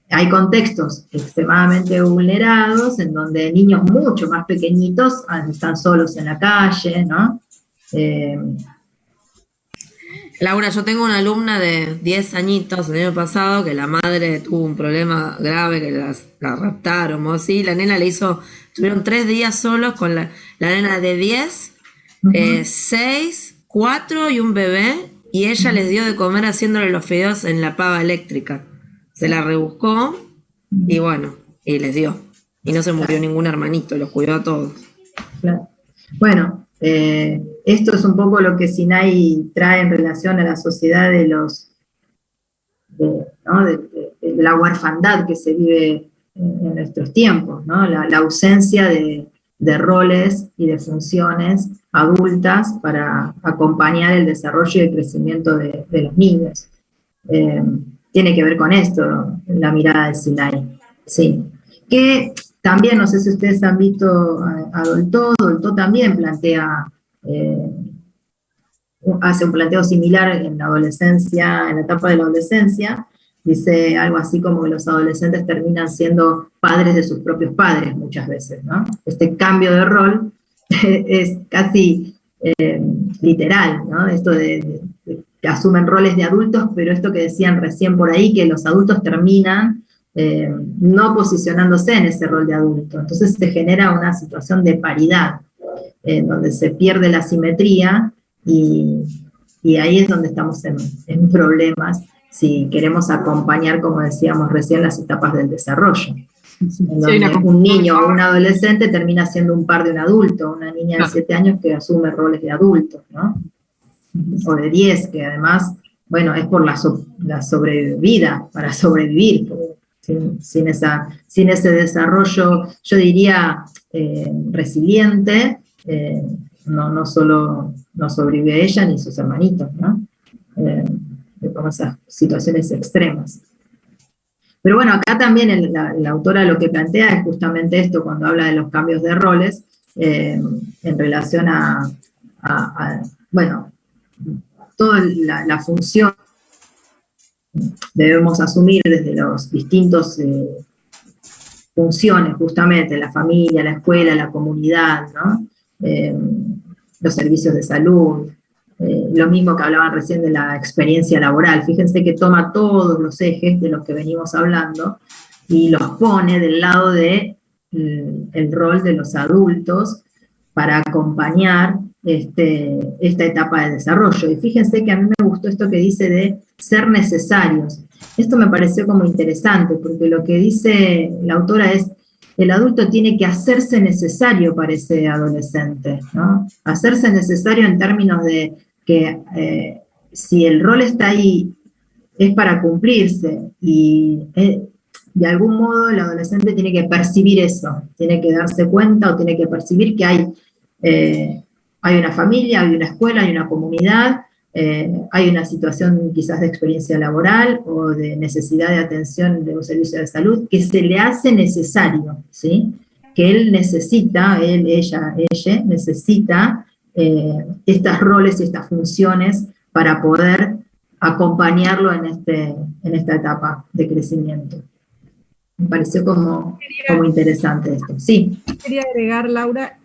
Hay contextos extremadamente vulnerados en donde niños mucho más pequeñitos están solos en la calle, ¿no? Laura, yo tengo una alumna de 10 añitos el año pasado que la madre tuvo un problema grave, que la raptaron o así. La nena estuvieron 3 días solos con la nena de 10, 6, 4 y un bebé, y ella les dio de comer haciéndole los fideos en la pava eléctrica. Se la rebuscó y bueno, y les dio. Y no se murió ningún hermanito, los cuidó a todos. Claro. Bueno, esto es un poco lo que Sinai trae en relación a la sociedad de la orfandad que se vive en nuestros tiempos, ¿no? La ausencia de roles y de funciones adultas para acompañar el desarrollo y el crecimiento de los niños. Tiene que ver con esto, la mirada de Sinai. Sí. Que también, no sé si ustedes han visto a Dolto también plantea, hace un planteo similar en la adolescencia, en la etapa de la adolescencia. Dice algo así como que los adolescentes terminan siendo padres de sus propios padres muchas veces, ¿no? Este cambio de rol es casi literal, ¿no? Esto de que asumen roles de adultos, pero esto que decían recién por ahí, que los adultos terminan no posicionándose en ese rol de adulto. Entonces se genera una situación de paridad, donde se pierde la simetría y ahí es donde estamos en problemas si queremos acompañar, como decíamos recién, las etapas del desarrollo. Donde un niño o un adolescente termina siendo un par de un adulto, una niña de 7 años que asume roles de adulto, ¿no? O de 10, que además, bueno, es por la sobrevida, para sobrevivir, sin ese desarrollo, yo diría, resiliente, no solo no sobrevive ella ni sus hermanitos, ¿no? Como esas situaciones extremas. Pero bueno, acá también la autora lo que plantea es justamente esto, cuando habla de los cambios de roles, en relación a bueno, toda la función debemos asumir desde los distintos funciones, justamente, la familia, la escuela, la comunidad, ¿no? Los servicios de salud, lo mismo que hablaban recién de la experiencia laboral. Fíjense que toma todos los ejes de los que venimos hablando y los pone del lado de el rol de los adultos para acompañar esta etapa de desarrollo. Y fíjense que a mí me gustó esto que dice de ser necesarios. Esto me pareció como interesante, porque lo que dice la autora es, el adulto tiene que hacerse necesario para ese adolescente, ¿no? Hacerse necesario en términos de que si el rol está ahí, es para cumplirse, y de algún modo el adolescente tiene que percibir eso, tiene que darse cuenta o tiene que percibir que hay una familia, hay una escuela, hay una comunidad, hay una situación quizás de experiencia laboral o de necesidad de atención de un servicio de salud que se le hace necesario, ¿sí? Que él necesita, ella necesita estos roles y estas funciones para poder acompañarlo en esta etapa de crecimiento. Me pareció como interesante esto. Sí. Quería agregar, Laura,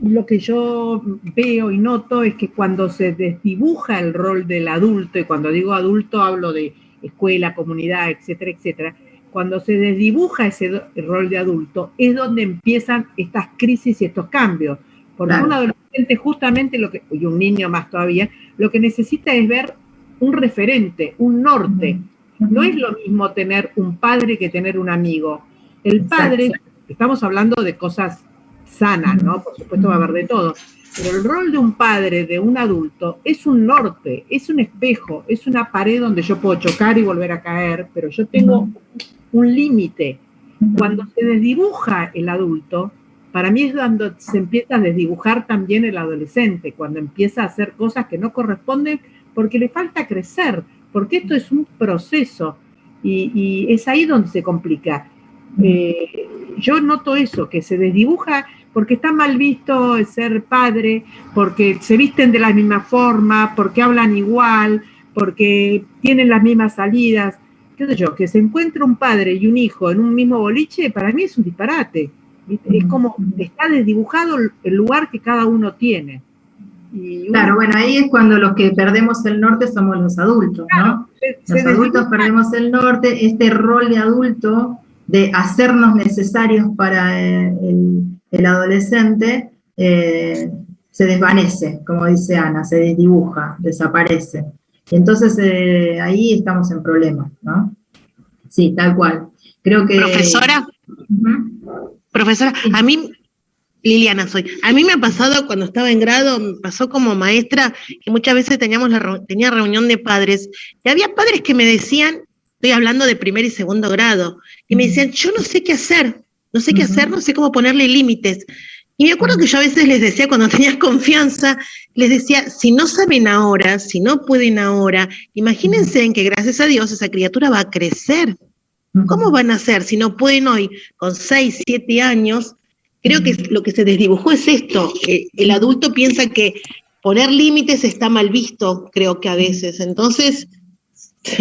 lo que yo veo y noto es que cuando se desdibuja el rol del adulto, y cuando digo adulto hablo de escuela, comunidad, etcétera, etcétera, cuando se desdibuja ese rol de adulto es donde empiezan estas crisis y estos cambios. Porque un adolescente justamente, y un niño más todavía, lo que necesita es ver un referente, un norte. No es lo mismo tener un padre que tener un amigo. El padre, estamos hablando de cosas sanas, ¿no? Por supuesto va a haber de todo. Pero el rol de un padre, de un adulto, es un norte, es un espejo, es una pared donde yo puedo chocar y volver a caer, pero yo tengo un límite. Cuando se desdibuja el adulto, para mí es cuando se empieza a desdibujar también el adolescente, cuando empieza a hacer cosas que no corresponden porque le falta crecer, porque esto es un proceso y es ahí donde se complica. Yo noto eso, que se desdibuja porque está mal visto ser padre, porque se visten de la misma forma, porque hablan igual, porque tienen las mismas salidas. ¿Qué sé yo? Que se encuentre un padre y un hijo en un mismo boliche, para mí es un disparate. Es como está desdibujado el lugar que cada uno tiene. Claro, bueno, ahí es cuando los que perdemos el norte somos los adultos, ¿no? Los adultos perdemos el norte, este rol de adulto, de hacernos necesarios para el adolescente, se desvanece, como dice Ana, se desdibuja, desaparece. Entonces ahí estamos en problemas, ¿no? Sí, tal cual. Creo que... Profesora, a mí, Liliana soy, a mí me ha pasado cuando estaba en grado, me pasó como maestra, que muchas veces tenía reunión de padres, y había padres que me decían, estoy hablando de primer y segundo grado, y me decían, yo no sé qué hacer, no sé qué hacer, no sé cómo ponerle límites. Y me acuerdo que yo a veces les decía, cuando tenía confianza, les decía, si no saben ahora, si no pueden ahora, imagínense en que gracias a Dios esa criatura va a crecer. ¿Cómo van a hacer si no pueden hoy, con 6, 7 años? Creo que lo que se desdibujó es esto, que el adulto piensa que poner límites está mal visto, creo que a veces. Entonces,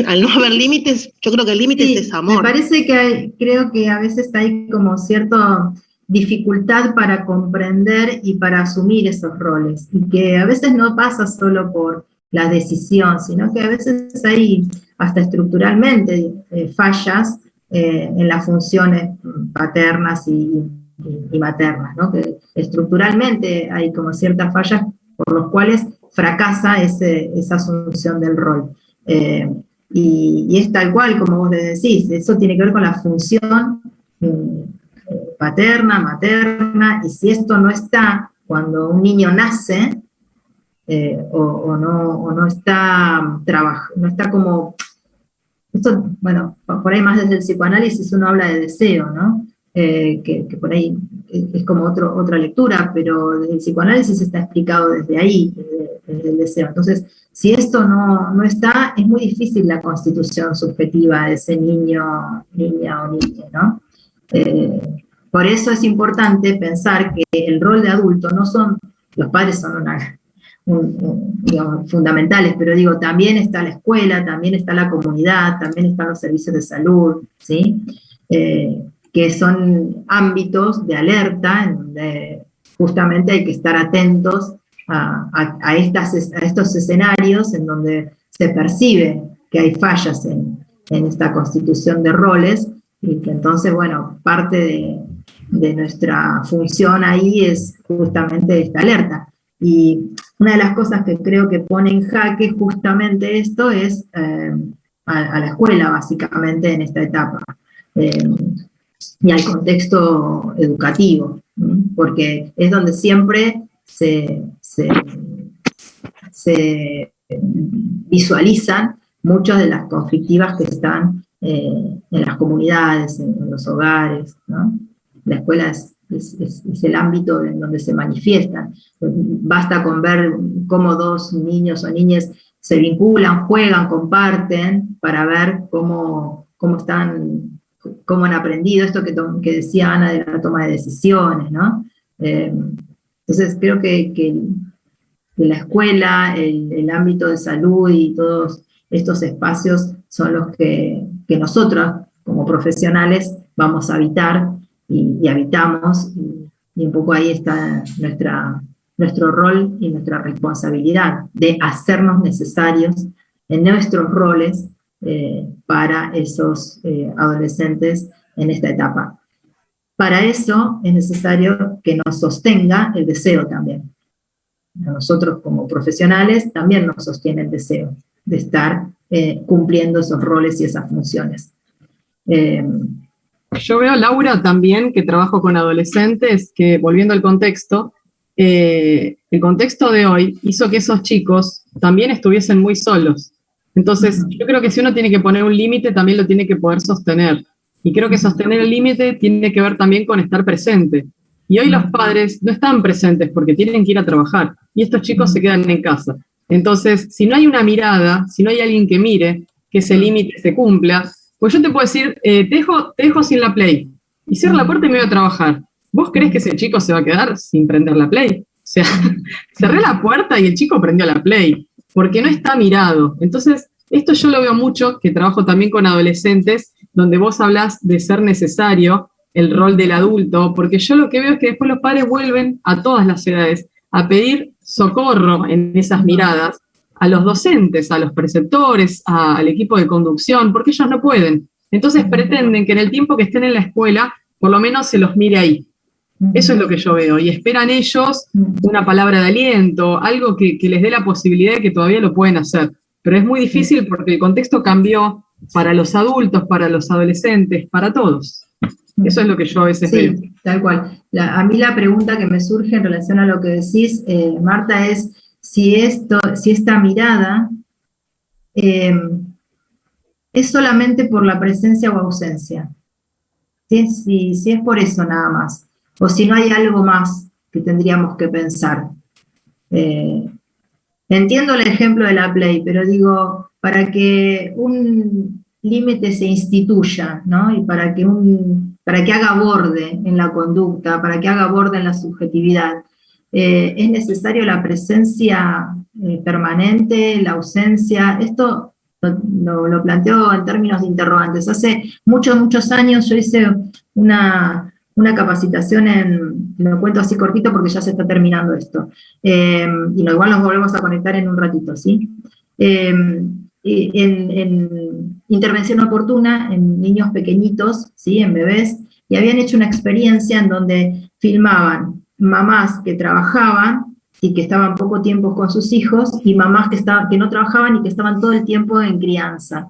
al no haber límites, yo creo que el límite es amor. Me parece que creo que a veces hay como cierta dificultad para comprender y para asumir esos roles, y que a veces no pasa solo por la decisión, sino que a veces hay hasta estructuralmente fallas en las funciones paternas y maternas, ¿no? Que estructuralmente hay como ciertas fallas por las cuales fracasa esa asunción del rol. Y es tal cual, como vos le decís, eso tiene que ver con la función paterna, materna, y si esto no está cuando un niño nace, o no está no está como, esto, bueno, por ahí más desde el psicoanálisis uno habla de deseo, ¿no? Que por ahí es como otra lectura, pero desde el psicoanálisis está explicado desde ahí, desde el deseo. Entonces, si esto no está, es muy difícil la constitución subjetiva de ese niño, niña o niña, ¿no? Por eso es importante pensar que el rol de adulto no son, los padres son digamos, fundamentales, pero digo, también está la escuela, también está la comunidad, también están los servicios de salud, ¿sí? Que son ámbitos de alerta en donde justamente hay que estar atentos a estos escenarios en donde se percibe que hay fallas en esta constitución de roles, y que entonces, bueno, parte de nuestra función ahí es justamente esta alerta. Y una de las cosas que creo que pone en jaque justamente esto es a la escuela, básicamente, en esta etapa, y al contexto educativo, porque es donde siempre se visualizan muchas de las conflictivas que están en las comunidades, en los hogares, ¿no? La escuela es el ámbito en donde se manifiestan. Basta con ver cómo dos niños o niñas se vinculan, juegan, comparten, para ver cómo han aprendido esto que decía Ana de la toma de decisiones, ¿no? Entonces creo que la escuela, el ámbito de salud y todos estos espacios son los que nosotros, como profesionales, vamos a habitar y habitamos, y un poco ahí está nuestro rol y nuestra responsabilidad de hacernos necesarios en nuestros roles para esos adolescentes en esta etapa. Para eso es necesario que nos sostenga el deseo también. A nosotros como profesionales también nos sostiene el deseo de estar cumpliendo esos roles y esas funciones. Yo veo, Laura, también, que trabajo con adolescentes, que, volviendo al contexto, el contexto de hoy hizo que esos chicos también estuviesen muy solos. Entonces, yo creo que si uno tiene que poner un límite, también lo tiene que poder sostener. Y creo que sostener el límite tiene que ver también con estar presente. Y hoy los padres no están presentes porque tienen que ir a trabajar y estos chicos se quedan en casa. Entonces, si no hay una mirada, si no hay alguien que mire, que ese límite se cumpla, pues yo te puedo decir, te dejo sin la Play y cierro la puerta y me voy a trabajar. ¿Vos crees que ese chico se va a quedar sin prender la Play? O sea, cerré la puerta y el chico prendió la Play, porque no está mirado. Entonces, esto yo lo veo mucho, que trabajo también con adolescentes, donde vos hablás de ser necesario el rol del adulto, porque yo lo que veo es que después los padres vuelven a todas las edades a pedir socorro en esas miradas a los docentes, a los preceptores, al equipo de conducción, porque ellos no pueden. Entonces pretenden que en el tiempo que estén en la escuela, por lo menos se los mire ahí. Eso es lo que yo veo, y esperan ellos una palabra de aliento, algo que les dé la posibilidad de que todavía lo pueden hacer. Pero es muy difícil porque el contexto cambió para los adultos, para los adolescentes, para todos. Eso es lo que yo a veces veo. Sí, tal cual. A mí la pregunta que me surge en relación a lo que decís, Marta, es si esta mirada es solamente por la presencia o ausencia. Si es por eso nada más. O si no hay algo más que tendríamos que pensar. Entiendo el ejemplo de la Play, pero digo, para que un límite se instituya, ¿no? Y para que haga borde en la conducta, para que haga borde en la subjetividad, es necesario la presencia permanente, la ausencia. Esto lo planteo en términos de interrogantes. Hace muchos años yo hice una capacitación lo cuento así cortito porque ya se está terminando esto, y igual nos volvemos a conectar en un ratito, ¿sí? En intervención oportuna en niños pequeñitos, ¿sí? En bebés, y habían hecho una experiencia en donde filmaban mamás que trabajaban y que estaban poco tiempo con sus hijos, y mamás que no trabajaban y que estaban todo el tiempo en crianza.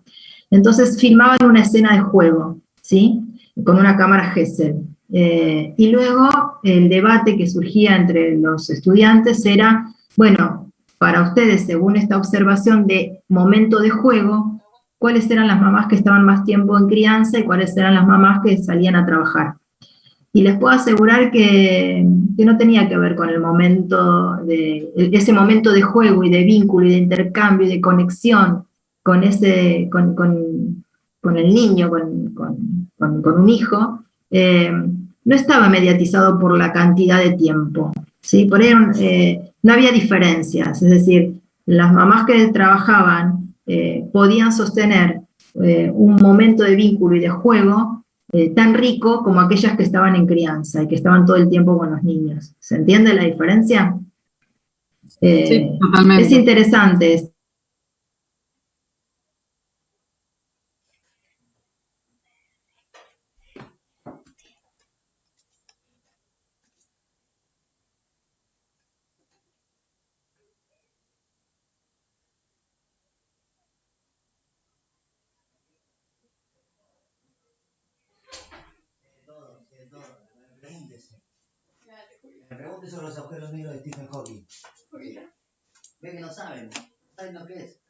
Entonces filmaban una escena de juego, ¿sí? Con una cámara Gesell. Y luego el debate que surgía entre los estudiantes era, bueno, para ustedes, según esta observación de momento de juego, ¿cuáles eran las mamás que estaban más tiempo en crianza y cuáles eran las mamás que salían a trabajar? Y les puedo asegurar que no tenía que ver con el momento ese momento de juego y de vínculo y de intercambio y de conexión con el niño, con un hijo, no estaba mediatizado por la cantidad de tiempo, ¿sí? Por ahí no había diferencias, es decir, las mamás que trabajaban podían sostener un momento de vínculo y de juego tan rico como aquellas que estaban en crianza y que estaban todo el tiempo con los niños. ¿Se entiende la diferencia? Sí, totalmente. Es interesante. Me pregunte sobre los agujeros negros de Stephen Hawking. Ve que no saben lo que es.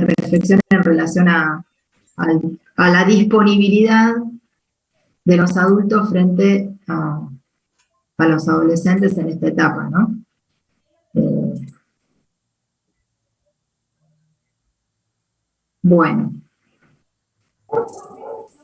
de reflexión en relación a la disponibilidad de los adultos frente a los adolescentes en esta etapa, ¿no? Bueno.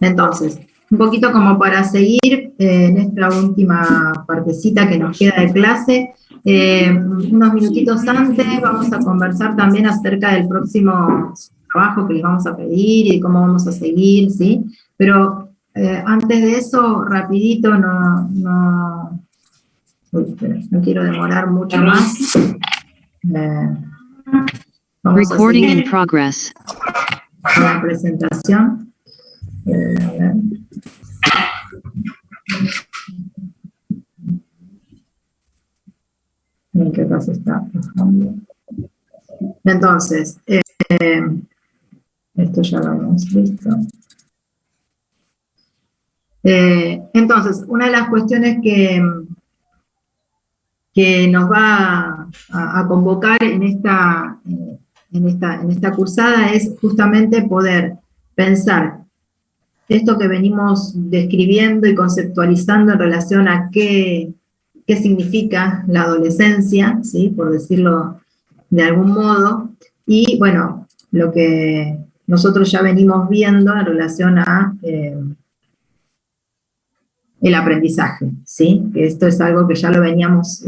Entonces, un poquito como para seguir en esta última partecita que nos queda de clase, unos minutitos antes vamos a conversar también acerca del próximo trabajo que les vamos a pedir y cómo vamos a seguir, ¿sí? Pero antes de eso, rapidito, no quiero demorar mucho más. Vamos a Recording seguir in progress. con la presentación. ¿En qué caso está? Entonces, esto ya lo hemos visto. Entonces, una de las cuestiones que nos va a convocar en esta cursada es justamente poder pensar esto que venimos describiendo y conceptualizando en relación a qué significa la adolescencia, ¿sí? Por decirlo de algún modo, y bueno, lo que nosotros ya venimos viendo en relación a el aprendizaje, ¿sí? Que esto es algo que ya lo veníamos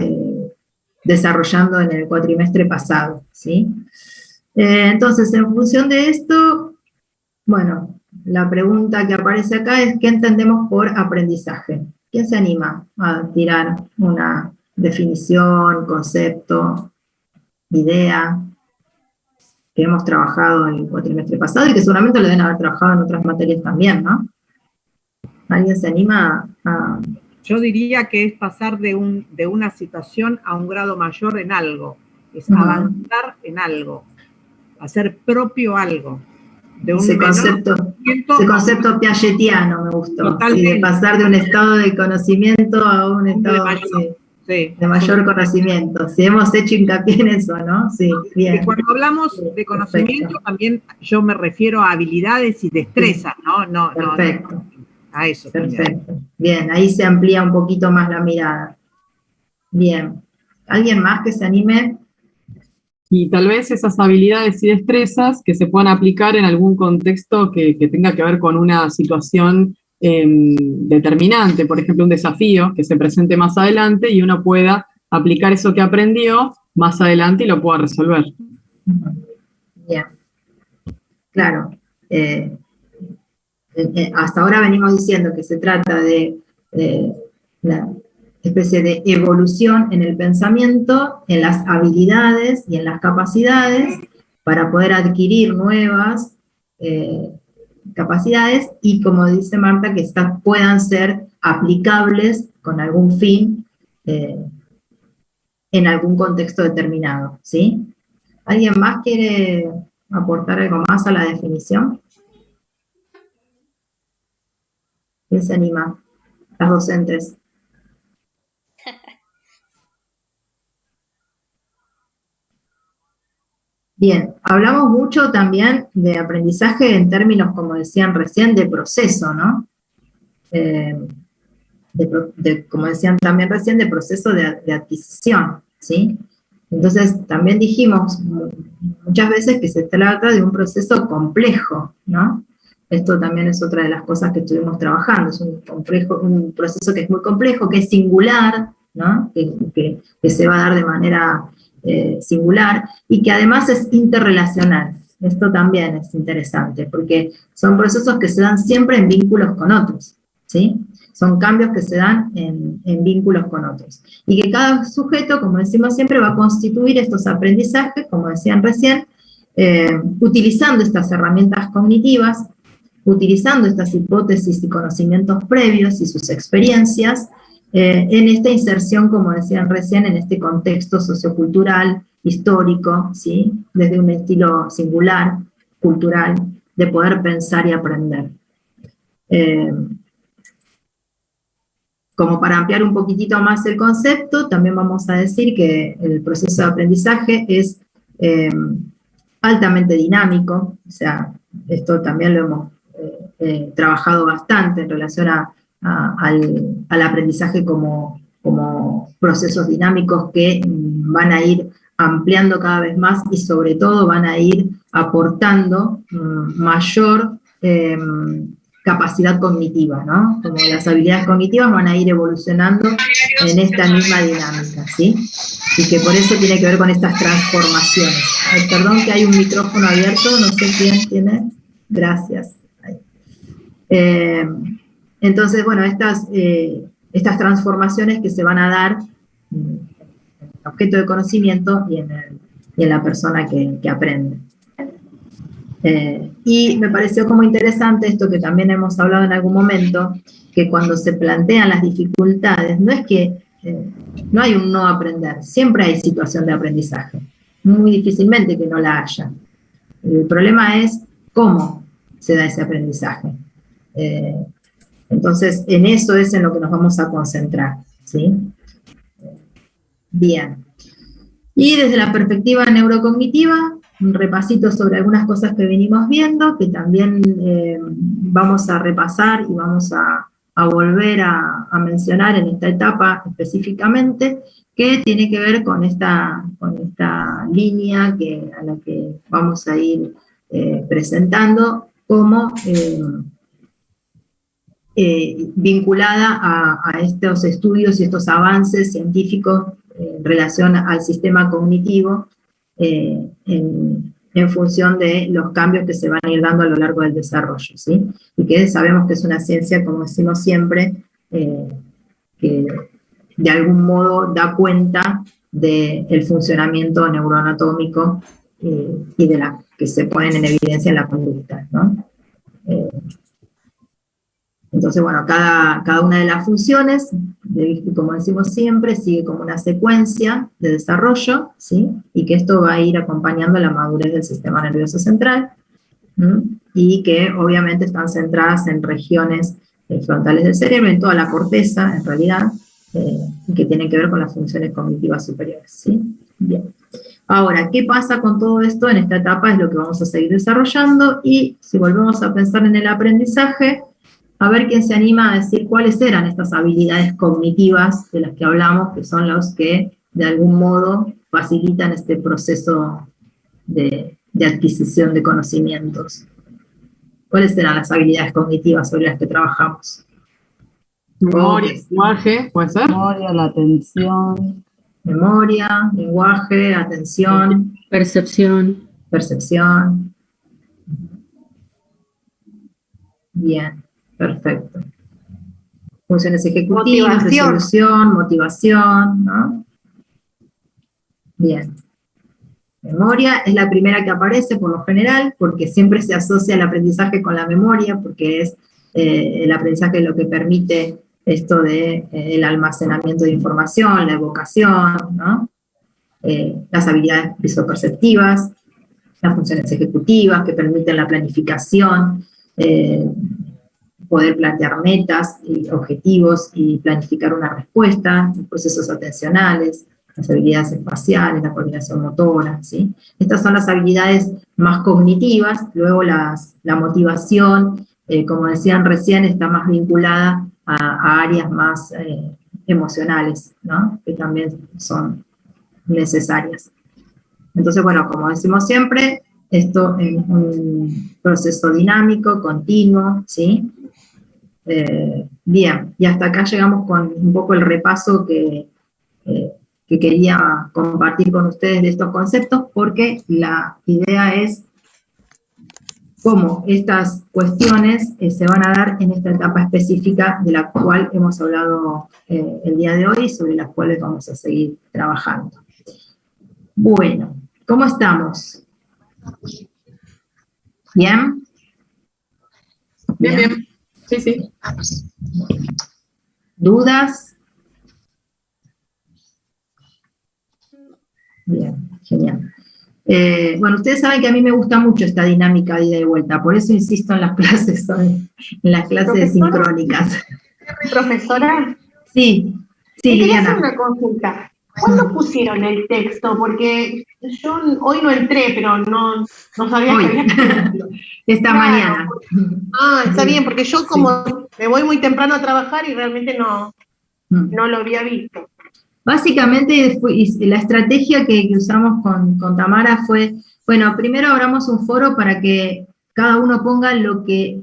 desarrollando en el cuatrimestre pasado, ¿sí? Entonces, en función de esto, bueno, la pregunta que aparece acá es ¿qué entendemos por aprendizaje? ¿Quién se anima a tirar una definición, concepto, idea que hemos trabajado en el cuatrimestre pasado y que seguramente lo deben haber trabajado en otras materias también, ¿no? ¿Alguien se anima a...? Yo diría que es pasar de una situación a un grado mayor en algo, es avanzar en algo, hacer propio algo. De un ese concepto piagetiano me gustó, sí, de pasar de un estado de conocimiento a un estado de mayor conocimiento. Si hemos hecho hincapié en eso, ¿no? Sí, bien. Y cuando hablamos de conocimiento, perfecto, también yo me refiero a habilidades y destrezas, ¿no? Perfecto. A eso. Perfecto. También. Bien, ahí se amplía un poquito más la mirada. Bien. ¿Alguien más que se anime? Y tal vez esas habilidades y destrezas que se puedan aplicar en algún contexto que tenga que ver con una situación determinante, por ejemplo, un desafío que se presente más adelante y uno pueda aplicar eso que aprendió más adelante y lo pueda resolver. Bien. Claro. Hasta ahora venimos diciendo que se trata de la especie de evolución en el pensamiento, en las habilidades y en las capacidades para poder adquirir nuevas capacidades y, como dice Marta, que estas puedan ser aplicables con algún fin en algún contexto determinado, ¿sí? ¿Alguien más quiere aportar algo más a la definición? ¿Quién se anima? Las docentes. Bien, hablamos mucho también de aprendizaje en términos, como decían recién, de proceso, ¿no? Como decían también recién, de proceso de adquisición, ¿sí? Entonces, también dijimos muchas veces que se trata de un proceso complejo, ¿no? Esto también es otra de las cosas que estuvimos trabajando, es un proceso que es muy complejo, que es singular, ¿no? Que se va a dar de manera singular, y que además es interrelacional. Esto también es interesante, porque son procesos que se dan siempre en vínculos con otros, ¿sí? Son cambios que se dan en vínculos con otros. Y que cada sujeto, como decimos siempre, va a constituir estos aprendizajes, como decían recién, utilizando estas herramientas cognitivas, utilizando estas hipótesis y conocimientos previos y sus experiencias, en esta inserción, como decían recién, en este contexto sociocultural, histórico, ¿sí? Desde un estilo singular, cultural, de poder pensar y aprender. Como para ampliar un poquitito más el concepto, también vamos a decir que el proceso de aprendizaje es altamente dinámico, o sea, esto también lo hemos trabajado bastante en relación al aprendizaje como procesos dinámicos que van a ir ampliando cada vez más y sobre todo van a ir aportando mayor capacidad cognitiva, ¿no? Como las habilidades cognitivas van a ir evolucionando en esta misma dinámica, ¿sí? Y que por eso tiene que ver con estas transformaciones. Ay, perdón que hay un micrófono abierto, no sé quién tiene. Gracias. Entonces, bueno, estas transformaciones que se van a dar en el objeto de conocimiento y en la persona que aprende. Y me pareció como interesante esto que también hemos hablado en algún momento, que cuando se plantean las dificultades, no es que no hay un no aprender, siempre hay situación de aprendizaje, muy difícilmente que no la haya. El problema es cómo se da ese aprendizaje. Entonces, en eso es en lo que nos vamos a concentrar, ¿sí? Bien. Y desde la perspectiva neurocognitiva, un repasito sobre algunas cosas que venimos viendo, que también vamos a repasar y vamos a volver a mencionar en esta etapa específicamente, que tiene que ver con esta línea a la que vamos a ir presentando como vinculada a estos estudios y estos avances científicos en relación al sistema cognitivo en función de los cambios que se van a ir dando a lo largo del desarrollo, ¿sí? Y que sabemos que es una ciencia, como decimos siempre, que de algún modo da cuenta del funcionamiento neuroanatómico y de las que se ponen en evidencia en la conducta, ¿no? Entonces, bueno, cada una de las funciones, como decimos siempre, sigue como una secuencia de desarrollo, ¿sí? Y que esto va a ir acompañando la madurez del sistema nervioso central, y que obviamente están centradas en regiones frontales del cerebro, en toda la corteza, en realidad, y que tienen que ver con las funciones cognitivas superiores, ¿sí? Bien. Ahora, ¿qué pasa con todo esto en esta etapa? Es lo que vamos a seguir desarrollando, y si volvemos a pensar en el aprendizaje, a ver quién se anima a decir cuáles eran estas habilidades cognitivas de las que hablamos, que son los que de algún modo facilitan este proceso de adquisición de conocimientos. ¿Cuáles eran las habilidades cognitivas sobre las que trabajamos? Memoria, lenguaje, ¿puede ser? Memoria, la atención. Memoria, lenguaje, atención. Percepción. Percepción. Bien. Perfecto. Funciones ejecutivas, resolución, motivación, ¿no? Bien. Memoria es la primera que aparece por lo general, porque siempre se asocia el aprendizaje con la memoria, porque es el aprendizaje lo que permite esto de el almacenamiento de información, la evocación, ¿no? Las habilidades visoperceptivas, las funciones ejecutivas que permiten la planificación, poder plantear metas y objetivos y planificar una respuesta, los procesos atencionales, las habilidades espaciales, la coordinación motora, ¿sí? Estas son las habilidades más cognitivas. Luego la motivación, como decían recién, está más vinculada a áreas más emocionales, ¿no? Que también son necesarias. Entonces, bueno, como decimos siempre, esto es un proceso dinámico, continuo, ¿sí? Bien, y hasta acá llegamos con un poco el repaso que quería compartir con ustedes de estos conceptos, porque la idea es cómo estas cuestiones se van a dar en esta etapa específica de la cual hemos hablado el día de hoy, sobre las cuales vamos a seguir trabajando. Bueno, ¿cómo estamos? ¿Bien? Bien, bien. Sí, sí. ¿Dudas? Bien, genial. Bueno, ustedes saben que a mí me gusta mucho esta dinámica de ida y vuelta, por eso insisto en las clases, en las clases sincrónicas. ¿Profesora? Sí, quería Liliana. hacer una consulta. ¿Cuándo pusieron el texto? Porque yo hoy no entré, pero no sabía Hoy. que había... Esta Claro. mañana. Ah, está bien, porque yo como me voy muy temprano a trabajar y realmente no lo había visto. Básicamente la estrategia que usamos con Tamara fue, bueno, primero abramos un foro para que cada uno ponga lo que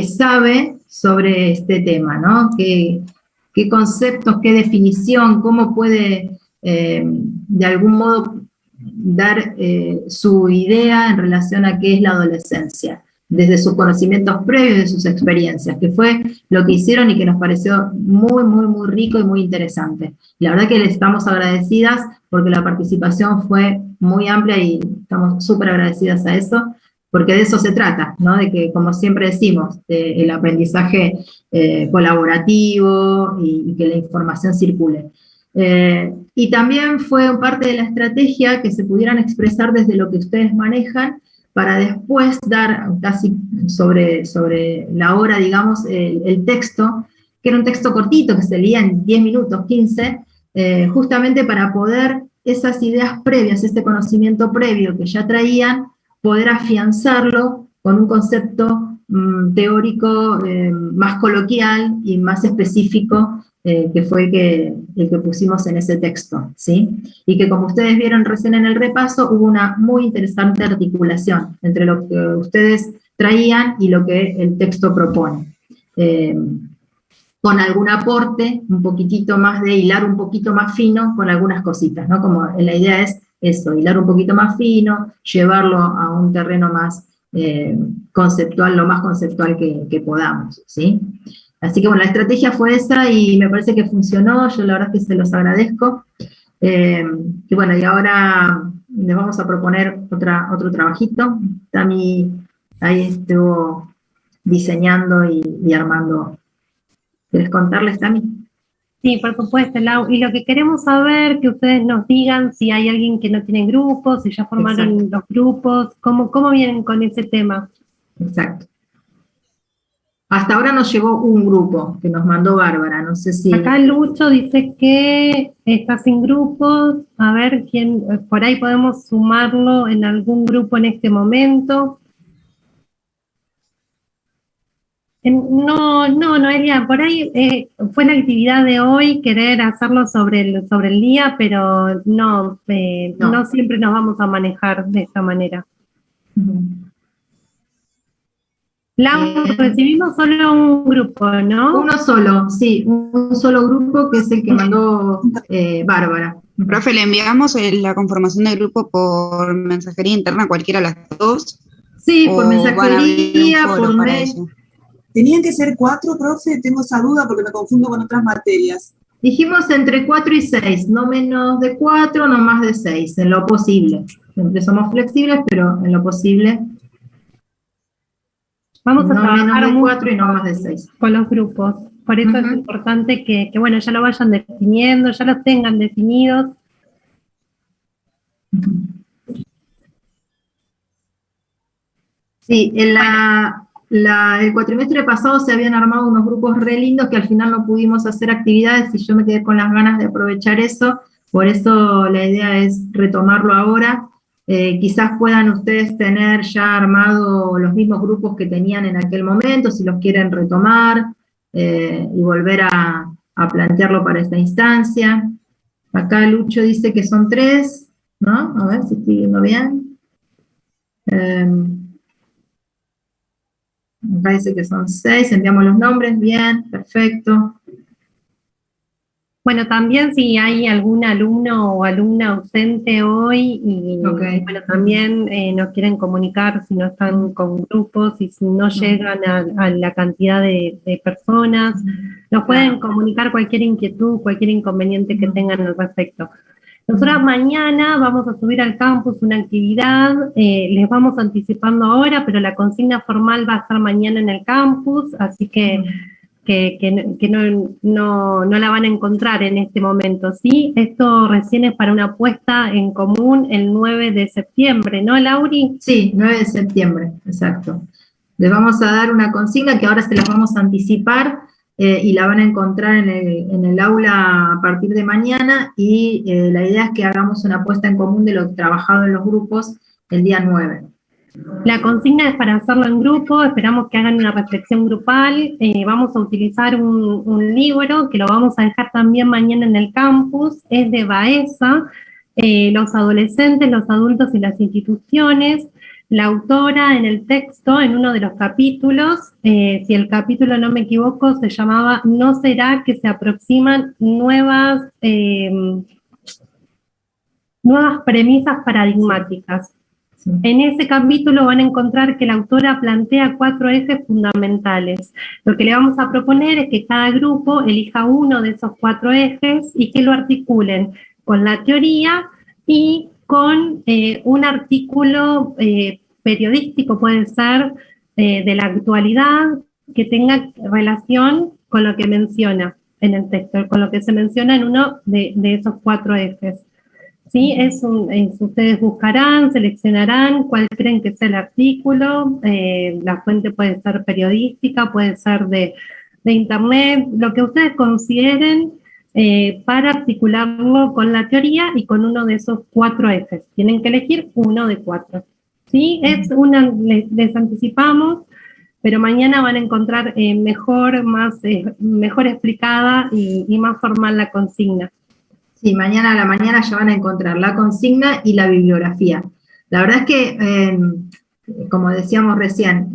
sabe sobre este tema, ¿no? Qué conceptos, qué definición, cómo puede de algún modo dar su idea en relación a qué es la adolescencia, desde sus conocimientos previos, de sus experiencias, que fue lo que hicieron y que nos pareció muy, muy, muy rico y muy interesante. La verdad que les estamos agradecidas porque la participación fue muy amplia y estamos súper agradecidas a eso, porque de eso se trata, ¿no? De que, como siempre decimos, el aprendizaje colaborativo y que la información circule. Y también fue parte de la estrategia que se pudieran expresar desde lo que ustedes manejan, para después dar casi sobre la hora, digamos, el texto, que era un texto cortito, que se leía en 10 minutos, 15, justamente para poder esas ideas previas, este conocimiento previo que ya traían, poder afianzarlo con un concepto teórico más coloquial y más específico, que fue el que pusimos en ese texto, ¿sí? Y que, como ustedes vieron recién en el repaso, hubo una muy interesante articulación entre lo que ustedes traían y lo que el texto propone. Con algún aporte, un poquitito más de hilar un poquito más fino con algunas cositas, ¿no? Como la idea es eso, hilar un poquito más fino, llevarlo a un terreno más conceptual, lo más conceptual que podamos, ¿sí? Así que bueno, la estrategia fue esa y me parece que funcionó, yo la verdad es que se los agradezco. Y bueno, y ahora les vamos a proponer otro trabajito. Tami ahí estuvo diseñando y armando. ¿Quieres contarles, Tami? Sí, por supuesto, Lau. Y lo que queremos saber, que ustedes nos digan si hay alguien que no tiene grupos, si ya formaron los grupos, cómo vienen con ese tema. Exacto. Hasta ahora nos llegó un grupo que nos mandó Bárbara, no sé si... Acá Lucho dice que está sin grupos, a ver quién, por ahí podemos sumarlo en algún grupo en este momento. No, Noelia, por ahí fue la actividad de hoy, querer hacerlo sobre el día, pero no siempre nos vamos a manejar de esta manera. Lau, recibimos solo un grupo, ¿no? Uno solo, sí, un solo grupo que es el que mandó Bárbara. Profe, le enviamos la conformación del grupo por mensajería interna, cualquiera de las dos. Sí, por mensajería, por mail. ¿Tenían que ser 4, profe? Tengo esa duda porque me confundo con otras materias. Dijimos entre 4 y 6, no menos de 4, no más de 6, en lo posible. Siempre somos flexibles, pero en lo posible. Vamos a trabajar menos de 4 y no más de 6. Con los grupos. Por eso es importante que, bueno, ya lo vayan definiendo, ya los tengan definidos. Sí, el cuatrimestre pasado se habían armado unos grupos re lindos que al final no pudimos hacer actividades y yo me quedé con las ganas de aprovechar eso, por eso la idea es retomarlo ahora. Quizás puedan ustedes tener ya armado los mismos grupos que tenían en aquel momento, si los quieren retomar y volver a plantearlo para esta instancia. Acá Lucho dice que son 3, ¿no? A ver si estoy viendo bien. Acá dice que son 6, enviamos los nombres, bien, perfecto. Bueno, también si hay algún alumno o alumna ausente hoy y bueno, también nos quieren comunicar si no están con grupos y si no llegan a la cantidad de personas, nos pueden comunicar cualquier inquietud, cualquier inconveniente que tengan al respecto. Nosotros mañana vamos a subir al campus una actividad, les vamos anticipando ahora, pero la consigna formal va a estar mañana en el campus, así que no la van a encontrar en este momento, ¿sí? Esto recién es para una puesta en común el 9 de septiembre, ¿no, Lauri? Sí, 9 de septiembre, exacto. Les vamos a dar una consigna que ahora se las vamos a anticipar, y la van a encontrar en el aula a partir de mañana, y la idea es que hagamos una puesta en común de lo trabajado en los grupos el día 9. La consigna es para hacerlo en grupo, esperamos que hagan una reflexión grupal, vamos a utilizar un libro que lo vamos a dejar también mañana en el campus, es de Baeza, Los adolescentes, los adultos y las instituciones. La autora en el texto, en uno de los capítulos, si el capítulo no me equivoco, se llamaba ¿No será que se aproximan nuevas premisas paradigmáticas? En ese capítulo van a encontrar que la autora plantea 4 ejes fundamentales. Lo que le vamos a proponer es que cada grupo elija uno de esos 4 ejes y que lo articulen con la teoría y con un artículo periodístico, puede ser, de la actualidad, que tenga relación con lo que menciona en el texto, con lo que se menciona en uno de esos 4 ejes. ¿Sí? Ustedes buscarán, seleccionarán cuál creen que sea el artículo, la fuente puede ser periodística, puede ser de internet, lo que ustedes consideren para articularlo con la teoría y con uno de esos 4 ejes. Tienen que elegir uno de 4. ¿Sí? Les anticipamos, pero mañana van a encontrar mejor explicada y más formal la consigna. Sí, mañana a la mañana ya van a encontrar la consigna y la bibliografía. La verdad es que, como decíamos recién,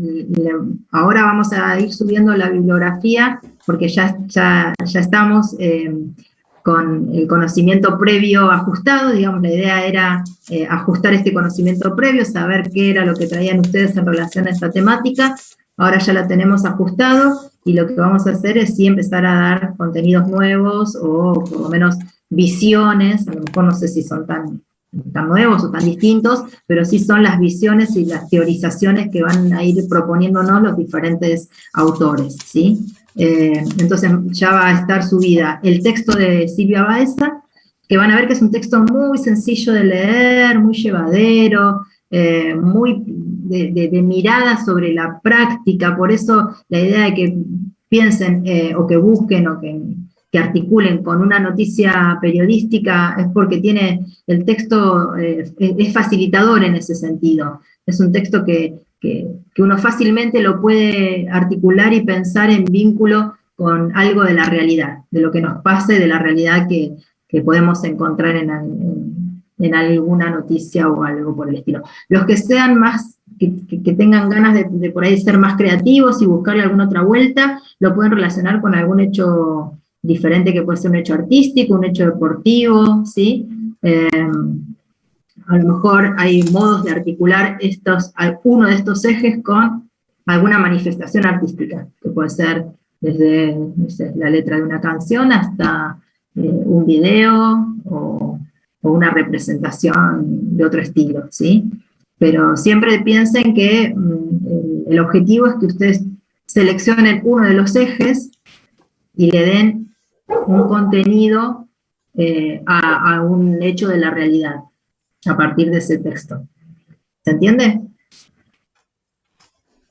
ahora vamos a ir subiendo la bibliografía porque ya estamos con el conocimiento previo ajustado. Digamos, la idea era ajustar este conocimiento previo, saber qué era lo que traían ustedes en relación a esta temática. Ahora ya la tenemos ajustado y lo que vamos a hacer es sí empezar a dar contenidos nuevos o por lo menos visiones, a lo mejor no sé si son tan nuevos o tan distintos, pero sí son las visiones y las teorizaciones que van a ir proponiéndonos los diferentes autores, ¿sí? Entonces ya va a estar subida el texto de Silvia Baeza, que van a ver que es un texto muy sencillo de leer, muy llevadero, muy de mirada sobre la práctica. Por eso la idea de que piensen o que busquen o que articulen con una noticia periodística es porque tiene el texto, es facilitador en ese sentido. Es un texto que uno fácilmente lo puede articular y pensar en vínculo con algo de la realidad, de lo que nos pase, de la realidad que podemos encontrar en alguna noticia o algo por el estilo. Los que sean más, que tengan ganas de por ahí ser más creativos y buscarle alguna otra vuelta, lo pueden relacionar con algún hecho diferente, que puede ser un hecho artístico, un hecho deportivo, ¿sí? A lo mejor hay modos de articular uno de estos ejes con alguna manifestación artística, que puede ser desde, no sé, la letra de una canción hasta un video o una representación de otro estilo, ¿sí? Pero siempre piensen que el objetivo es que ustedes seleccionen uno de los ejes y le den un contenido a un hecho de la realidad a partir de ese texto. ¿Se entiende?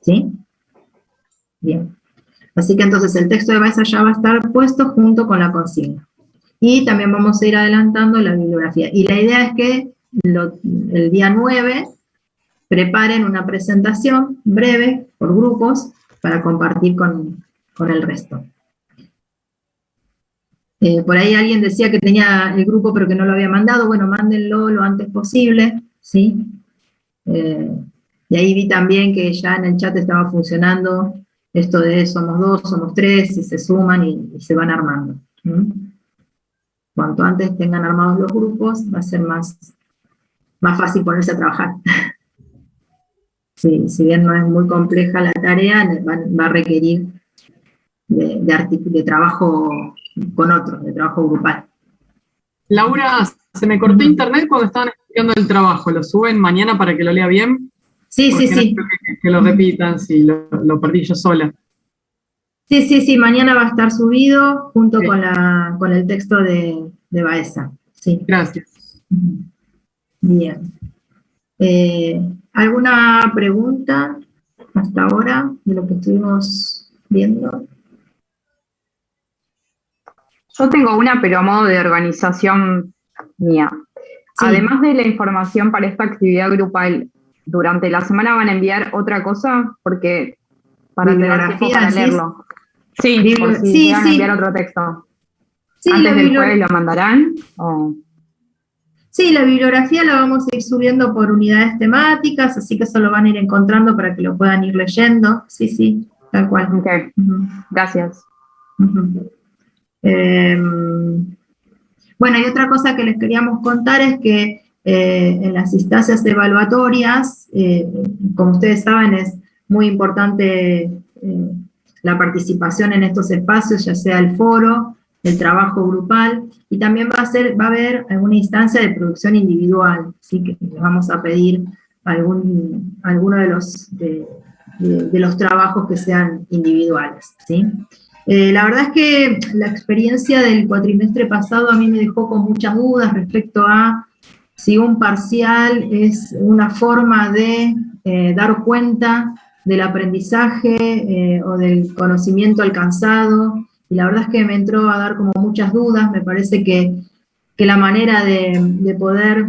¿Sí? Bien. Así que entonces el texto de Baeza ya va a estar puesto junto con la consigna. Y también vamos a ir adelantando la bibliografía. Y la idea es que el día 9 preparen una presentación breve por grupos para compartir con el resto. Por ahí alguien decía que tenía el grupo pero que no lo había mandado. Bueno, mándenlo lo antes posible, ¿sí? Y ahí vi también que ya en el chat estaba funcionando esto de somos 2, somos 3, y se suman y se van armando. Cuanto antes tengan armados los grupos, va a ser más fácil ponerse a trabajar. Sí, si bien no es muy compleja la tarea, va a requerir de trabajo con otros, de trabajo grupal. Laura, se me cortó internet cuando estaban explicando el trabajo. ¿Lo suben mañana para que lo lea bien? Sí, porque sí, no sí. creo que lo repitan, si lo perdí yo sola. Sí, mañana va a estar subido junto con el texto de Baeza. Sí. Gracias. Bien. ¿Alguna pregunta hasta ahora de lo que estuvimos viendo? Yo tengo una, pero a modo de organización mía. Sí. Además de la información para esta actividad grupal, ¿durante la semana van a enviar otra cosa? Porque para tener tiempo para leerlo. Sí, por si van a enviar otro texto. Sí, ¿Antes del jueves lo mandarán? ¿O? Sí, la bibliografía la vamos a ir subiendo por unidades temáticas, así que eso lo van a ir encontrando para que lo puedan ir leyendo. Sí, sí, tal cual. Ok, gracias. Bueno, y otra cosa que les queríamos contar es que en las instancias evaluatorias, como ustedes saben, es muy importante la participación en estos espacios, ya sea el foro, el trabajo grupal, y también va a haber alguna instancia de producción individual, así que les vamos a pedir alguno de los trabajos que sean individuales, ¿sí? La verdad es que la experiencia del cuatrimestre pasado a mí me dejó con muchas dudas respecto a si un parcial es una forma de dar cuenta del aprendizaje o del conocimiento alcanzado, y la verdad es que me entró a dar como muchas dudas. Me parece que la manera de poder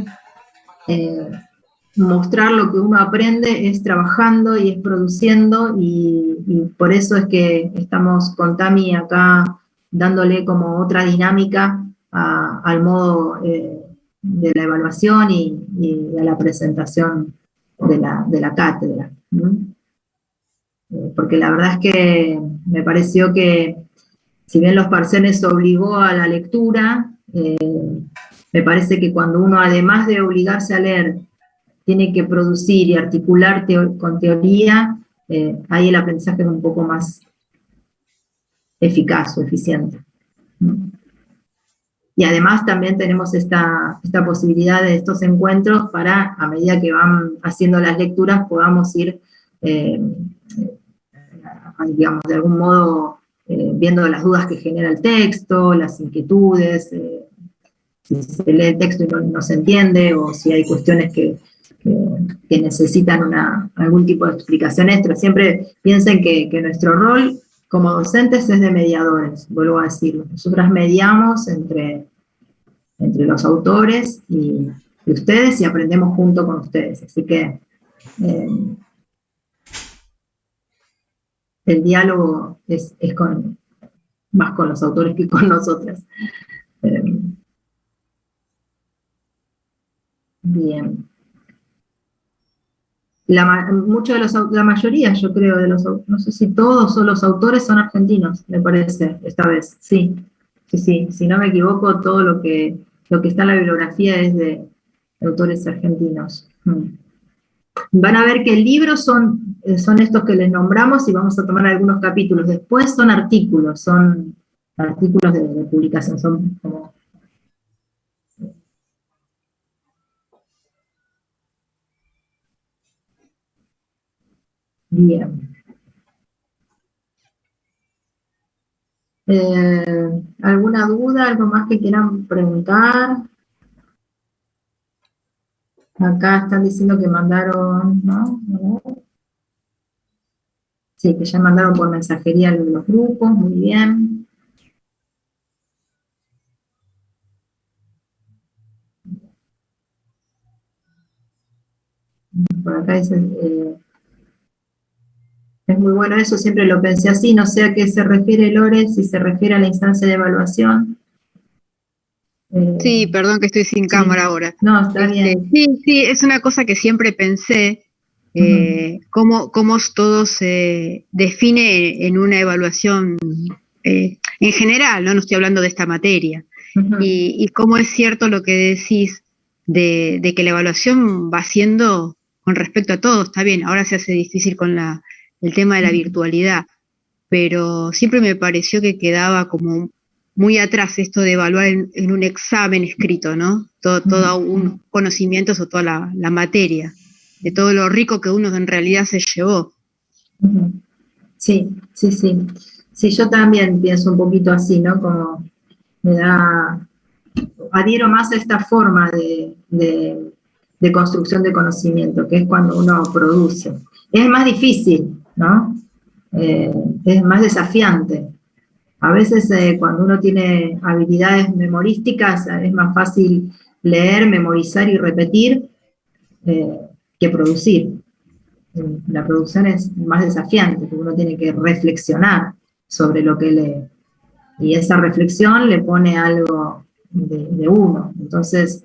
mostrar lo que uno aprende es trabajando y es produciendo, y por eso es que estamos con Tami acá dándole como otra dinámica al modo de la evaluación y a la presentación de la cátedra. Porque la verdad es que me pareció que si bien los parciales obligó a la lectura, me parece que cuando uno, además de obligarse a leer, tiene que producir y articular con teoría, ahí el aprendizaje es un poco más eficaz o eficiente. Y además también tenemos esta posibilidad de estos encuentros para, a medida que van haciendo las lecturas, podamos ir, digamos, de algún modo, viendo las dudas que genera el texto, las inquietudes, si se lee el texto y no se entiende, o si hay cuestiones que necesitan algún tipo de explicación extra. Siempre piensen que nuestro rol como docentes es de mediadores, vuelvo a decirlo. Nosotras mediamos entre los autores y ustedes, y aprendemos junto con ustedes. Así que el diálogo es más con los autores que con nosotras. Bien. La mayoría, yo creo, no sé si todos o los autores son argentinos, me parece, esta vez, sí, si no me equivoco, todo lo que está en la bibliografía es de autores argentinos. Van a ver que el libro son estos que les nombramos, y vamos a tomar algunos capítulos. Después son artículos de publicación, son como... Bien. ¿Alguna duda, algo más que quieran preguntar? Acá están diciendo que mandaron, ¿no? Sí, que ya mandaron por mensajería los grupos, muy bien. Por acá dicen... es muy bueno eso, siempre lo pensé así, no sé a qué se refiere Lore, si se refiere a la instancia de evaluación. Sí, perdón que estoy sin cámara ahora. No, está bien. Sí, es una cosa que siempre pensé, cómo todo se define en una evaluación en general, no estoy hablando de esta materia, y cómo es cierto lo que decís de que la evaluación va siendo con respecto a todo, está bien, ahora se hace difícil con el tema de la virtualidad, pero siempre me pareció que quedaba como muy atrás esto de evaluar en un examen escrito, ¿no? Todo un conocimientos o toda la materia, de todo lo rico que uno en realidad se llevó. Sí, yo también pienso un poquito así, ¿no? Como adhiero más a esta forma de construcción de conocimiento, que es cuando uno produce. Es más difícil, ¿no? Es más desafiante, A veces cuando uno tiene habilidades memorísticas es más fácil leer, memorizar y repetir que producir. La producción es más desafiante, porque uno tiene que reflexionar sobre lo que lee. Y esa reflexión le pone algo de uno. Entonces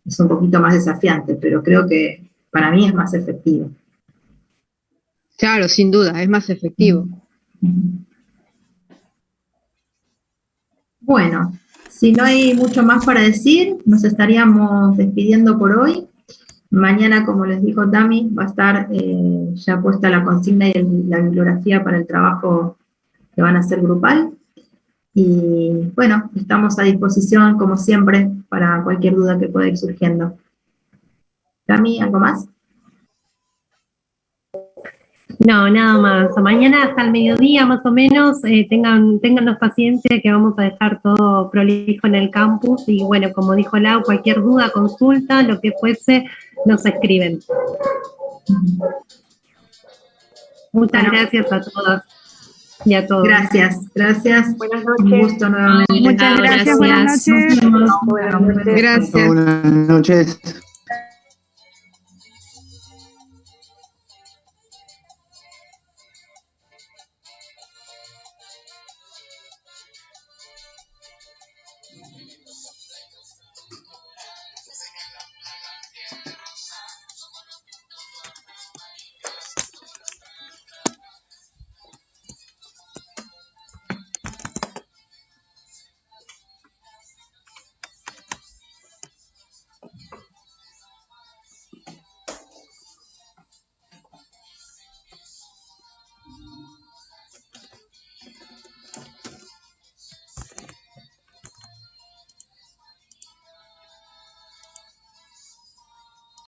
es un poquito más desafiante, pero creo que para mí es más efectivo. Claro, sin duda, es más efectivo. Bueno, si no hay mucho más para decir, nos estaríamos despidiendo por hoy. Mañana, como les dijo Tami, va a estar ya puesta la consigna y la bibliografía para el trabajo que van a hacer grupal. Y bueno, estamos a disposición, como siempre, para cualquier duda que pueda ir surgiendo. Tami, ¿algo más? No, nada más. Mañana hasta el mediodía más o menos, téngannos paciencia que vamos a dejar todo prolijo en el campus y bueno, como dijo Lau, cualquier duda, consulta, lo que fuese, nos escriben. Muchas gracias a todas y a todos. Gracias. Buenas noches. Un gusto nuevamente. Muchas gracias. Buenas noches. Gracias. Buenas noches.